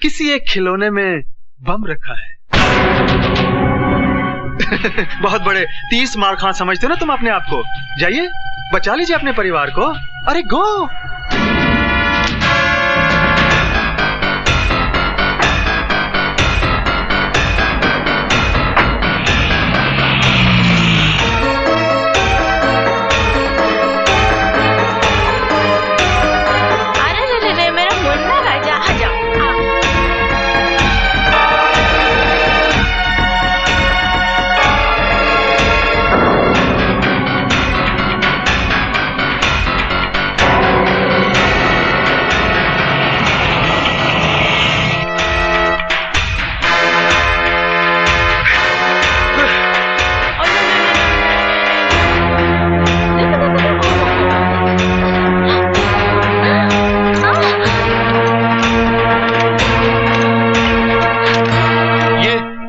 किसी एक खिलौने में बम रखा है। बहुत बड़े 30 मार खां समझते हो ना तुम अपने आप को। जाइए बचा लीजिए अपने परिवार को। अरे गो। अरे मेरा मुन्ना राजा, आ जाओ।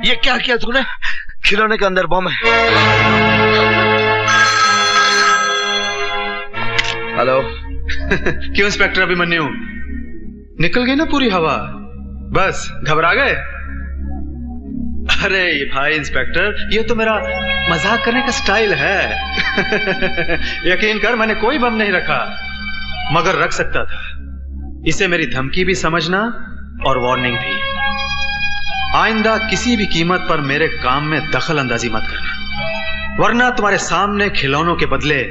ये क्या किया तूने? खिलौने के अंदर बम है। हेलो। क्यों इंस्पेक्टर अभिमन्यु, निकल गई ना पूरी हवा? बस घबरा गए? अरे भाई इंस्पेक्टर, ये तो मेरा मजाक करने का स्टाइल है। यकीन कर मैंने कोई बम नहीं रखा, मगर रख सकता था। इसे मेरी धमकी भी समझना और वार्निंग भी। आइंदा किसी भी कीमत पर मेरे काम में दखल अंदाजी मत करना, वरना तुम्हारे सामने खिलौनों के बदले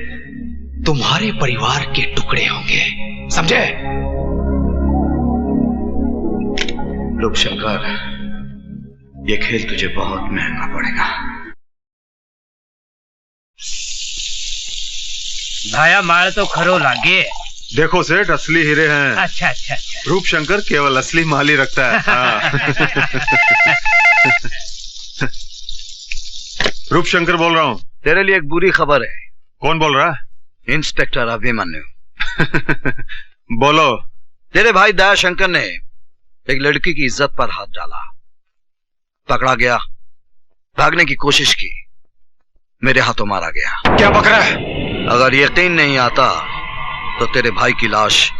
तुम्हारे परिवार के टुकड़े होंगे, समझे? रूपशंकर, ये खेल तुझे बहुत महंगा पड़ेगा। भाया माल तो खरो लागे। देखो सेठ, असली हीरे हैं। अच्छा अच्छा अच्छा। रूपशंकर केवल असली माल ही रखता है। हाँ। रूपशंकर बोल रहा हूँ। तेरे लिए एक बुरी खबर है। कौन बोल रहा है? इंस्पेक्टर अभिमन्यु। बोलो। तेरे भाई दयाशंकर ने एक लड़की की इज्जत पर हाथ डाला, पकड़ा गया, भागने की कोशिश की, मेरे हाथों मारा गया। क्या बक रहा है? अगर यकीन नहीं आता तो तेरे भाई की लाश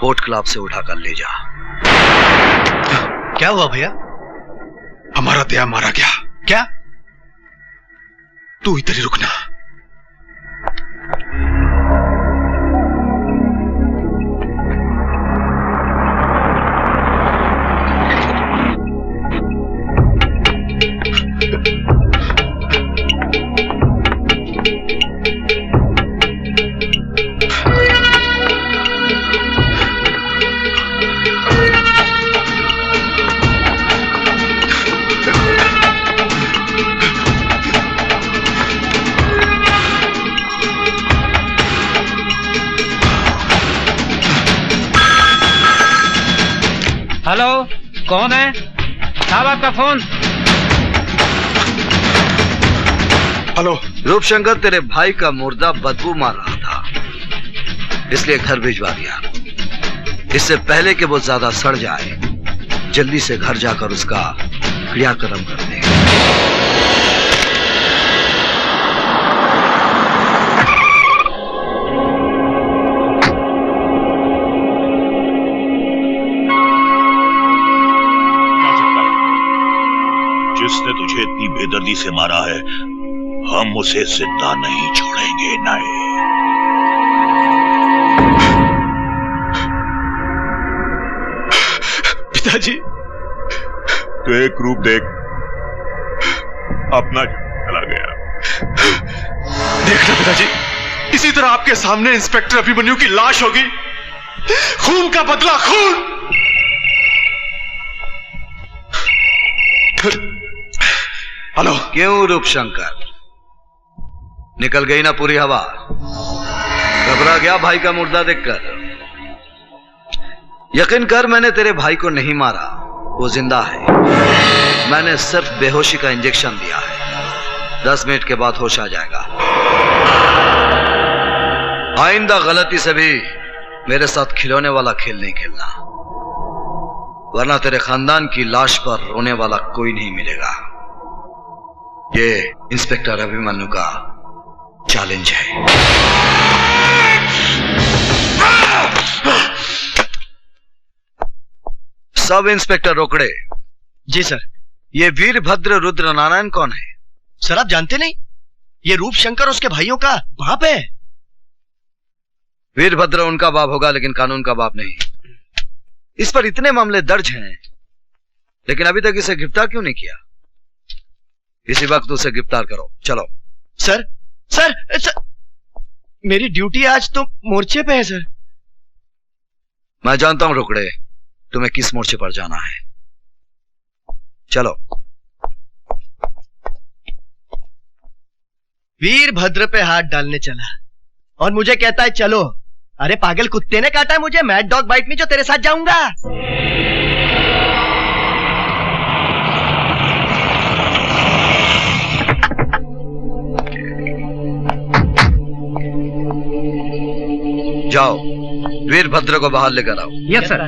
कोर्ट क्लब से उठाकर ले जा। क्या हुआ भैया? हमारा दया मारा गया। क्या? तू इधर ही रुकना। हेलो, कौन है? साहब आपका फोन। हेलो। रूपशंकर, तेरे भाई का मुर्दा बदबू मार रहा था, इसलिए घर भिजवा दिया। इससे पहले कि वो ज्यादा सड़ जाए, जल्दी से घर जाकर उसका क्रियाक्रम कर दे। जिसने तुझे इतनी बेदर्दी से मारा है, हम उसे जिंदा नहीं छोड़ेंगे। नहीं। पिताजी, तो एक रूप देख, अपना चला गया। देखना पिताजी, इसी तरह आपके सामने इंस्पेक्टर अभिमन्यु की लाश होगी। खून का बदला खून। हेलो। क्यों रूपशंकर, निकल गई ना पूरी हवा। घबरा गया भाई का मुर्दा देखकर। यकीन कर, मैंने तेरे भाई को नहीं मारा, वो जिंदा है। मैंने सिर्फ बेहोशी का इंजेक्शन दिया है। 10 मिनट के बाद होश आ जाएगा। आइंदा गलती से भी मेरे साथ खिलौने वाला खेल नहीं खेलना, वरना तेरे खानदान की लाश पर रोने वाला कोई नहीं मिलेगा। ये इंस्पेक्टर अभिमन्यु का चैलेंज है। सब इंस्पेक्टर रोकड़े। जी सर। ये वीरभद्र रुद्र नारायण कौन है? सर आप जानते नहीं? ये रूप शंकर उसके भाइयों का बाप है। वीरभद्र उनका बाप होगा, लेकिन कानून का बाप नहीं। इस पर इतने मामले दर्ज हैं, लेकिन अभी तक इसे गिरफ्तार क्यों नहीं किया? इसी वक्त उसे गिरफ्तार करो। चलो। सर सर सर, मेरी ड्यूटी आज तो मोर्चे पे है सर। मैं जानता हूं रोकड़े, तुम्हें किस मोर्चे पर जाना है। चलो। वीरभद्र पे हाथ डालने चला और मुझे कहता है चलो। अरे पागल कुत्ते ने काटा है मुझे, मैड डॉग बाइट में, जो तेरे साथ जाऊंगा। जाओ, वीरभद्र को बाहर लेकर आओ। Yes sir.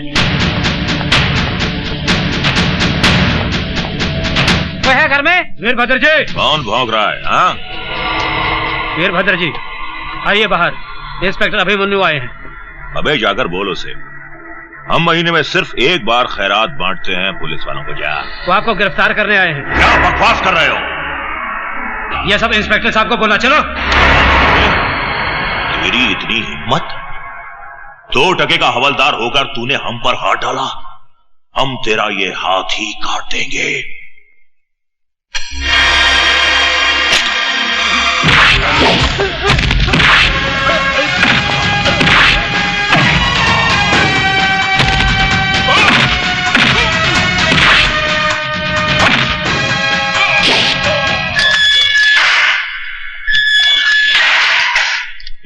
कोई है घर में? वीरभद्र जी। कौन भौंक रहा है? हाँ, वीरभद्र जी आइए बाहर, इंस्पेक्टर अभिमन्यु आए हैं। अबे जाकर बोल उसे, हम महीने में सिर्फ एक बार खैरात बांटते हैं पुलिस वालों को। जा। वो आपको गिरफ्तार करने आए हैं। क्या बकवास कर रहे हो? ये सब इंस्पेक्टर साहब को बोला। चलो। तेरी इतनी हिम्मत? 2 टके का हवलदार होकर तूने हम पर हाथ डाला? हम तेरा ये हाथ ही काट देंगे।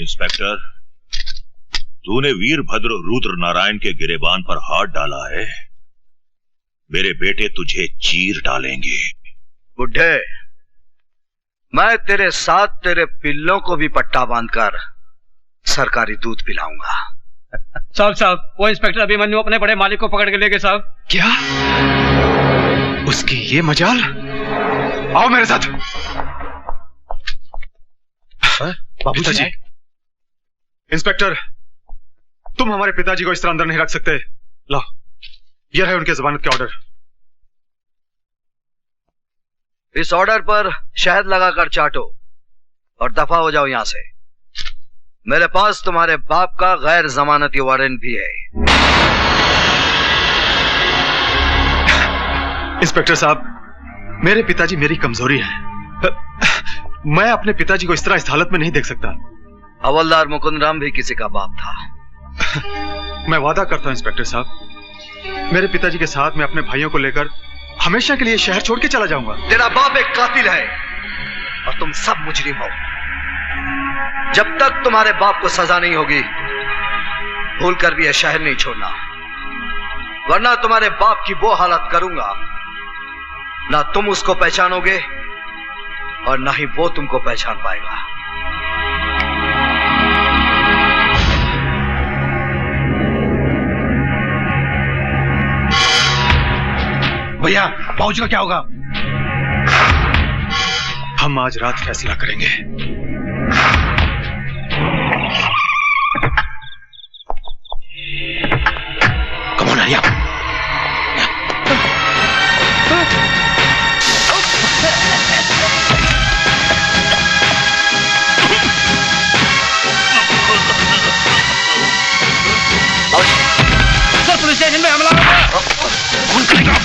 इंस्पेक्टर, तूने वीरभद्र रुद्र नारायण के गिरेबान पर हाथ डाला है। मेरे बेटे तुझे चीर डालेंगे। बुढ़े, मैं तेरे साथ तेरे पिल्लों को भी पट्टा बांधकर सरकारी दूध पिलाऊंगा। साहब, वो इंस्पेक्टर अभिमन्यु अपने बड़े मालिक को पकड़ के ले गए साहब। क्या? उसकी ये मजाल? आओ मेरे साथ। पिताजी। इंस्पेक्टर, तुम हमारे पिताजी को इस तरह अंदर नहीं रख सकते। लो, ये रहे उनके जमानत के ऑर्डर। इस ऑर्डर पर शहद लगाकर चाटो और दफा हो जाओ यहां से। मेरे पास तुम्हारे बाप का गैर जमानती वारंट भी है। इंस्पेक्टर साहब, मेरे पिताजी मेरी कमजोरी है। मैं अपने पिताजी को इस तरह इस हालत में नहीं देख सकता। हवलदार मुकुंद राम भी किसी का बाप था। मैं वादा करता हूं इंस्पेक्टर साहब, मेरे पिताजी के साथ मैं अपने भाइयों को लेकर हमेशा के लिए शहर छोड़ के चला जाऊंगा। तेरा बाप एक कातिल है और तुम सब मुजरिम हो। जब तक तुम्हारे बाप को सजा नहीं होगी, भूल कर भी यह शहर नहीं छोड़ना, वरना तुम्हारे बाप की वो हालत करूंगा, ना तुम उसको पहचानोगे और ना ही वो तुमको पहचान पाएगा। भैया, बाबूजी का क्या होगा? हम आज रात फैसला करेंगे। Come on Arya. Sir, police station में हमला हो गया। कौन करेगा?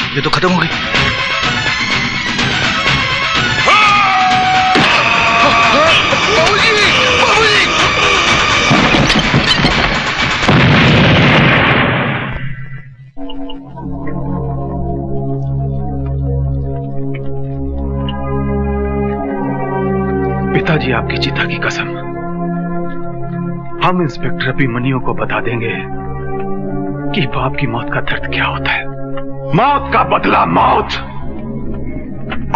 ये तो खत्म हो गई। पिताजी, आपकी चिता की कसम, हम इंस्पेक्टर अभिमन्यु को बता देंगे कि बाप की मौत का दर्द क्या होता है। मौत का बदला मौत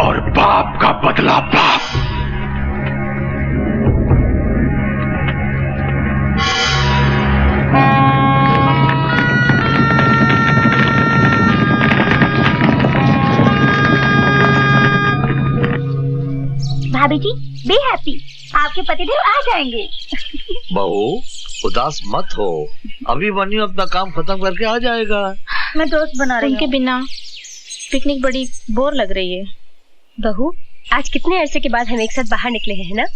और बाप का बदला बाप। भाभी जी बी हैप्पी, आपके पतिदेव आ जाएंगे। बहू उदास मत हो, अभिमन्यु अपना काम खत्म करके आ जाएगा। मैं दोस्त बना रही हूँ। उनके बिना पिकनिक बड़ी बोर लग रही है। बहू, आज कितने अरसे के बाद हम एक साथ बाहर निकले हैं ना?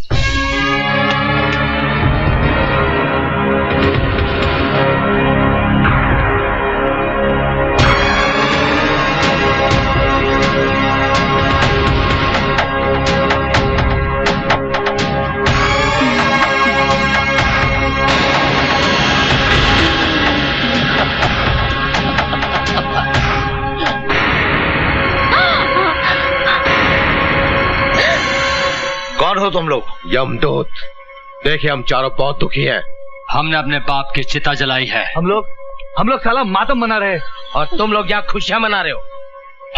कौन हो तुम लोग? यमदूत। देखिए हम चारों बहुत दुखी हैं। हमने अपने बाप की चिता जलाई है। हम लोग साला मातम मना रहे हैं और तुम लोग यहाँ खुशियां मना रहे हो।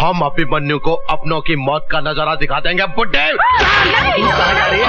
हम अभिमन्यु को अपनों की मौत का नजारा दिखा देंगे। बुड्ढे कहाँ जा रही है? कहाँ जा रही है?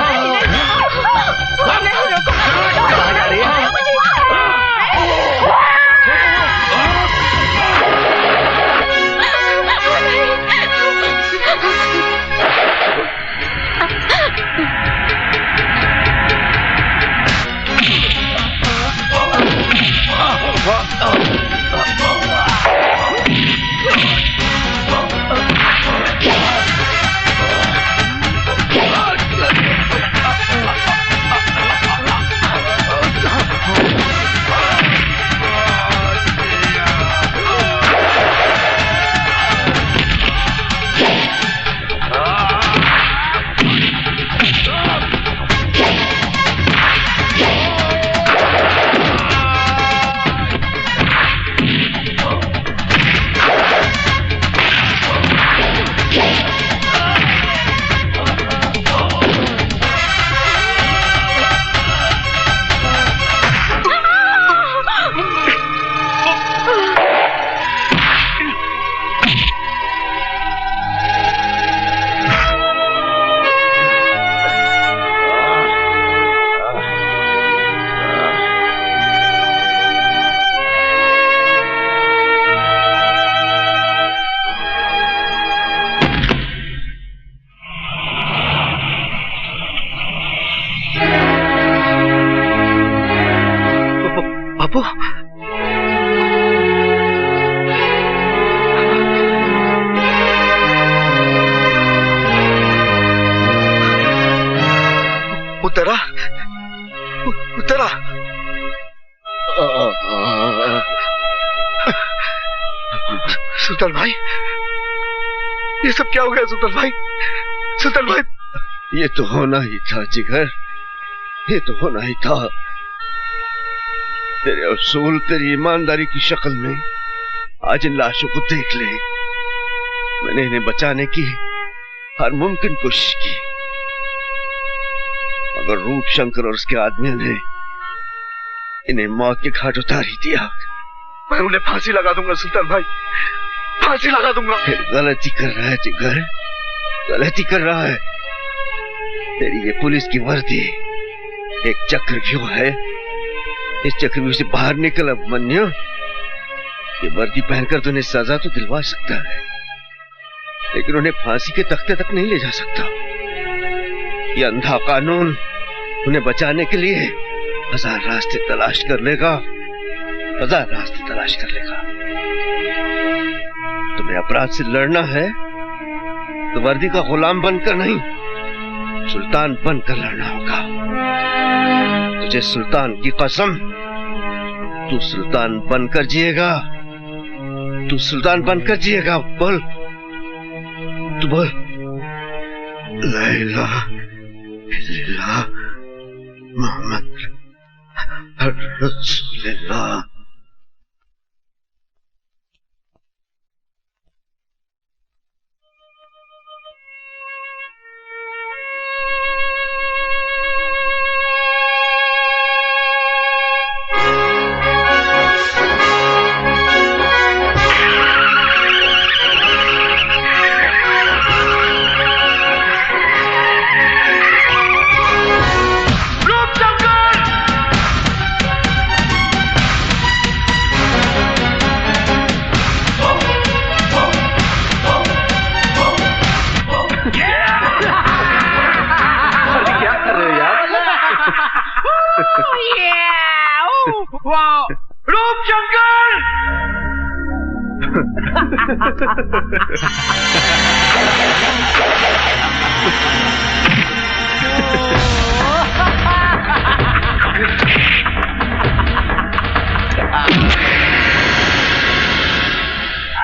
बापू, उतरा उतरा। सुल्तान भाई, ये सब क्या हो गया? सुल्तान भाई, सुल्तान भाई। ये तो होना ही था जिगर, ये तो होना ही था। तेरे असूल, तेरी ईमानदारी की शक्ल में आज इन लाशों को देख ले। मैंने इन्हें बचाने की हर मुमकिन कोशिश की, मगर रूप शंकर और उसके आदमियों ने इन्हें मौत के घाट उतार ही दिया। मैं उन्हें फांसी लगा दूंगा सुल्तान भाई, फांसी लगा दूंगा। फिर गलती कर रहा है जिगर, गलती कर रहा है। तेरी ये पुलिस की वर्दी एक चक्रव्यूह है। इस चक्रव्यूह से बाहर निकल अभिमन्यु। ये वर्दी पहनकर तो उन्हें सजा तो दिलवा सकता है, लेकिन उन्हें फांसी के तख्ते तक नहीं ले जा सकता। ये अंधा कानून उन्हें बचाने के लिए हजार रास्ते तलाश कर लेगा, हजार रास्ते तलाश कर लेगा। तुम्हें अपराध से लड़ना है तो वर्दी का गुलाम बनकर नहीं, सुल्तान बनकर लड़ना होगा। तुझे सुल्तान की कसम, तू सुल्तान बनकर जिएगा, तू सुल्तान बनकर जिएगा। बोल, तू बोल, ला इलाहा इल्लल्लाह मोहम्मद रसूलुल्लाह।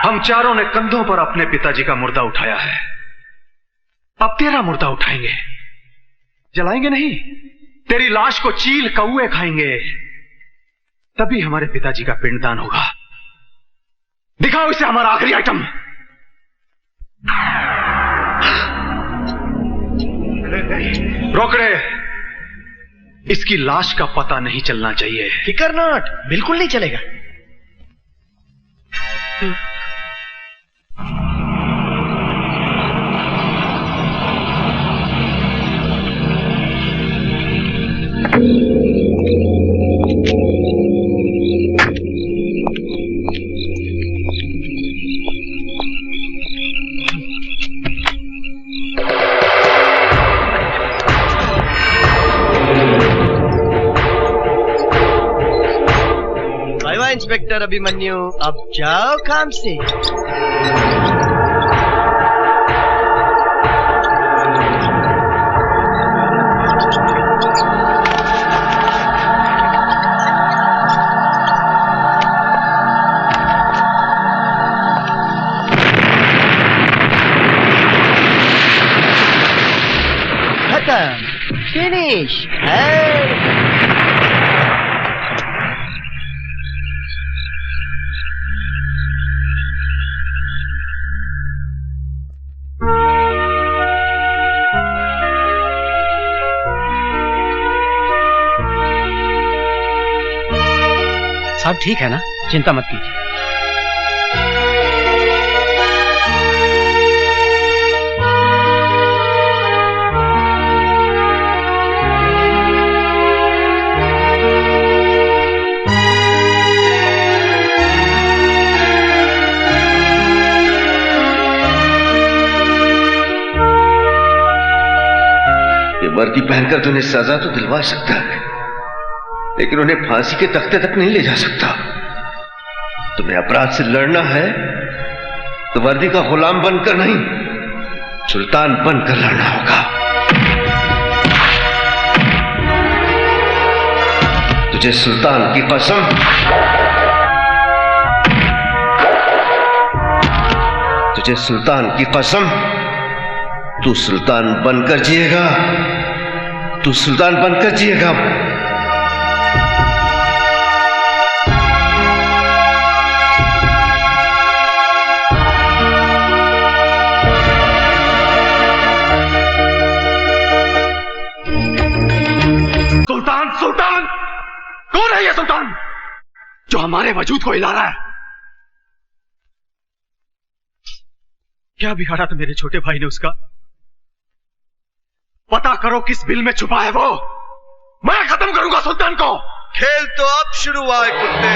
हम चारों ने कंधों पर अपने पिताजी का मुर्दा उठाया है, अब तेरा मुर्दा उठाएंगे। जलाएंगे नहीं, तेरी लाश को चील कौए खाएंगे, तभी हमारे पिताजी का पिंडदान होगा। दिखाओ इसे हमारा आखिरी आइटम। रोकड़े, इसकी लाश का पता नहीं चलना चाहिए। फिकर नॉट, बिल्कुल नहीं चलेगा। बाय बाय इंस्पेक्टर अभिमन्यु, अब जाओ काम से। फिनिश। सब ठीक है ना, चिंता मत कीजिए। वर्दी पहनकर तुम्हें सजा तो दिलवा सकता है, लेकिन उन्हें फांसी के तख्ते तक नहीं ले जा सकता। तुम्हें अपराध से लड़ना है तो वर्दी का गुलाम बनकर नहीं, सुल्तान बनकर लड़ना होगा। तुझे सुल्तान की कसम, तुझे सुल्तान की कसम, तू सुल्तान बनकर जिएगा, तू सुल्तान बनकर जिएगा। सुल्तान, सुल्तान कौन है ये सुल्तान जो हमारे वजूद को हिला रहा है? क्या बिगाड़ा था मेरे छोटे भाई ने उसका? पता करो किस बिल में छुपा है वो। मैं खत्म करूंगा सुल्तान को। खेल तो अब शुरू हुआ है कुत्ते।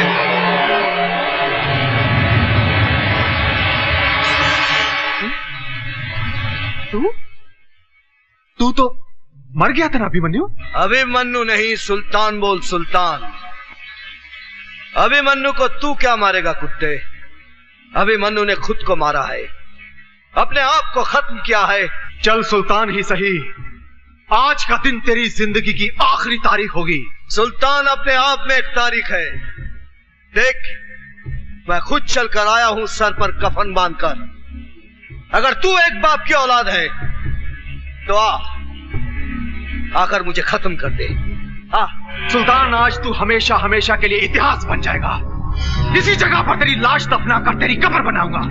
तू तो मर गया था ना अभिमन्यु? अभिमन्यु नहीं, सुल्तान बोल, सुल्तान। अभिमन्यु को तू क्या मारेगा कुत्ते? अभिमन्यु ने खुद को मारा है, अपने आप को खत्म किया है। चल सुल्तान ही सही, आज का दिन तेरी जिंदगी की आखिरी तारीख होगी। सुल्तान अपने आप में एक तारीख है। देख, मैं खुद चलकर आया हूं सर पर कफन बांधकर। अगर तू एक बाप की औलाद है तो आकर मुझे खत्म कर दे। सुल्तान, आज तू हमेशा हमेशा के लिए इतिहास बन जाएगा। इसी जगह पर तेरी लाश दफना कर तेरी कब्र बनाऊंगा।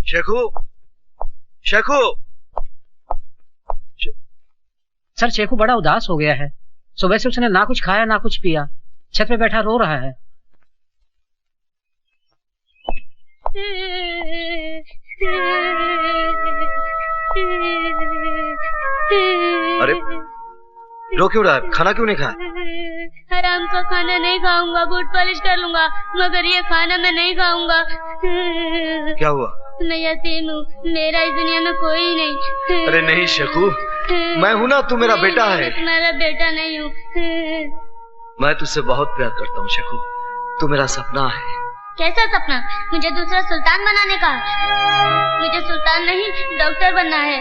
शेखू, शेखू। सर शेखू बड़ा उदास हो गया है। सुबह से उसने ना कुछ खाया ना कुछ पिया, छत पे बैठा रो रहा है। अरे रो क्यों रहा है? खाना क्यों नहीं खाया? हराम का खाना नहीं खाऊंगा, बूट पॉलिश कर लूंगा, मगर ये खाना मैं नहीं खाऊंगा। क्या हुआ? मैं यतीम हूँ, मेरा इस दुनिया में कोई नहीं। अरे नहीं शेखू, मैं हूं ना, तू मेरा बेटा है। मेरा बेटा नहीं हूँ। मैं तुझसे बहुत प्यार करता हूँ शेखू, तू मेरा सपना है। कैसा सपना? मुझे दूसरा सुल्तान बनाने का। मुझे सुल्तान नहीं, डॉक्टर बनना है।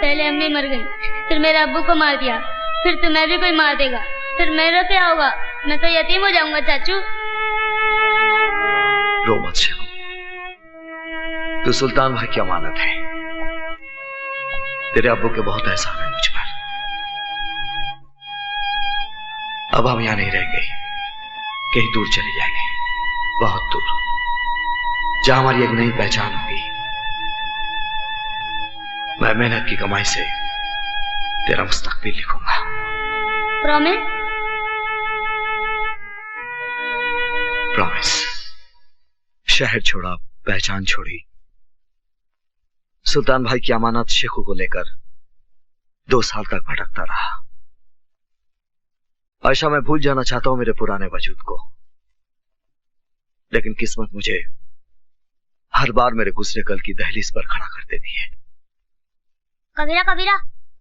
पहले अम्मी मर गई, फिर मेरे अब्बू को मार दिया, फिर तुम्हें भी कोई मार देगा, फिर मेरा क्या होगा? मैं तो यतीम हो जाऊंगा चाचू। रो मत शेखू, तू सुल्तान भाई की अमानत है। तेरे अब्बू के बहुत एहसान है मुझ पर। अब हम यहां नहीं रहेंगे, कहीं दूर चले जाएंगे, बहुत दूर, जहां हमारी एक नई पहचान होगी। मैं मेहनत की कमाई से तेरा मुस्तकबिल लिखूंगा। प्रॉमिस? प्रॉमिस। शहर छोड़ा, पहचान छोड़ी, सुल्तान भाई की अमानत शेखू को लेकर 2 साल तक भटकता रहा। आयशा, मैं भूल जाना चाहता हूं मेरे पुराने वजूद को, लेकिन किस्मत मुझे हर बार मेरे गुजरे कल की दहलीज पर खड़ा कर देती है। कबीरा कबीरा,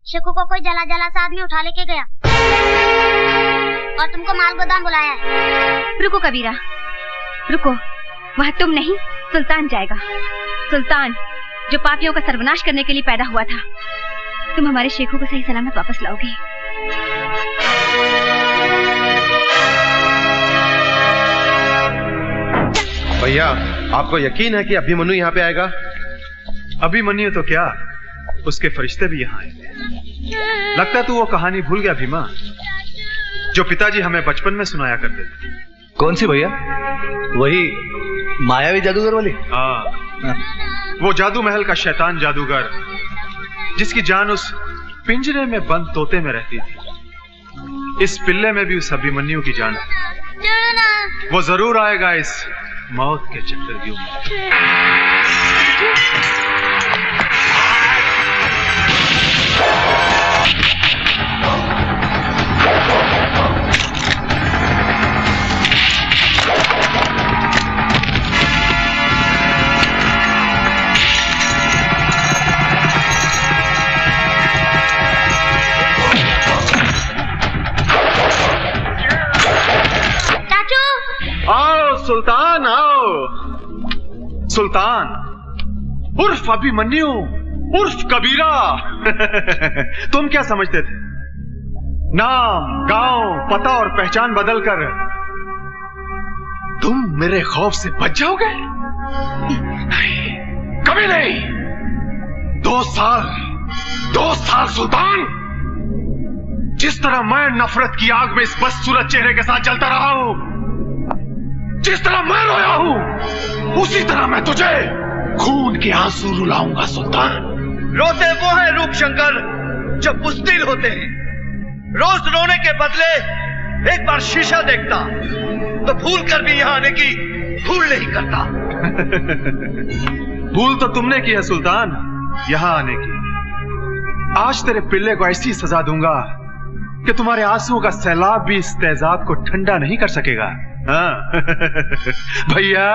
शेखू को कोई जला जला सा आदमी उठा लेके गया और तुमको माल गोदाम बुलाया है। रुको कबीरा, रुको, वह तुम नहीं, सुल्तान जाएगा। सुल्तान जो पापियों का सर्वनाश करने के लिए पैदा हुआ था। तुम हमारे शेखू को सही सलामत वापस लाओगे। भैया, आपको यकीन है कि अभिमन्यु यहाँ पे आएगा? अभिमन्यु तो क्या, उसके फरिश्ते भी यहाँ आए। लगता तू वो कहानी भूल गया भीमा, जो पिताजी हमें बचपन में सुनाया करते थे। कौन सी भैया? वही मायावी जादूगर वाली? हाँ, वो जादू महल का शैतान जादूगर, जिसकी जान उस पिंजरे में बंद तोते में रहती थी। इस पिल्ले में भी उस अभिमन्यु की जान है। वो जरूर आएगा इस मौत के चक्रव्यूह में। आओ सुल्तान, आओ। सुल्तान उर्फ अभिमन्यु उर्फ कबीरा। तुम क्या समझते थे? नाम, गांव, पता और पहचान बदलकर तुम मेरे खौफ से बच जाओगे? नहीं, कभी नहीं। 2 साल सुल्तान, जिस तरह मैं नफरत की आग में इस बदसूरत चेहरे के साथ जलता रहा हूं, जिस तरह मैं रोया हूं, उसी तरह मैं तुझे खून के आंसू रुलाऊंगा सुल्तान। रोते वो हैं रूप शंकर जो बुज़दिल होते हैं। रोज रोने के बदले एक बार शीशा देखता तो भूल कर भी यहाँ आने की भूल नहीं करता। भूल तो तुमने की है सुल्तान, यहाँ आने की। आज तेरे पिल्ले को ऐसी सजा दूंगा कि तुम्हारे आंसुओं का सैलाब भी इस तेजाब को ठंडा नहीं कर सकेगा। हाँ भैया।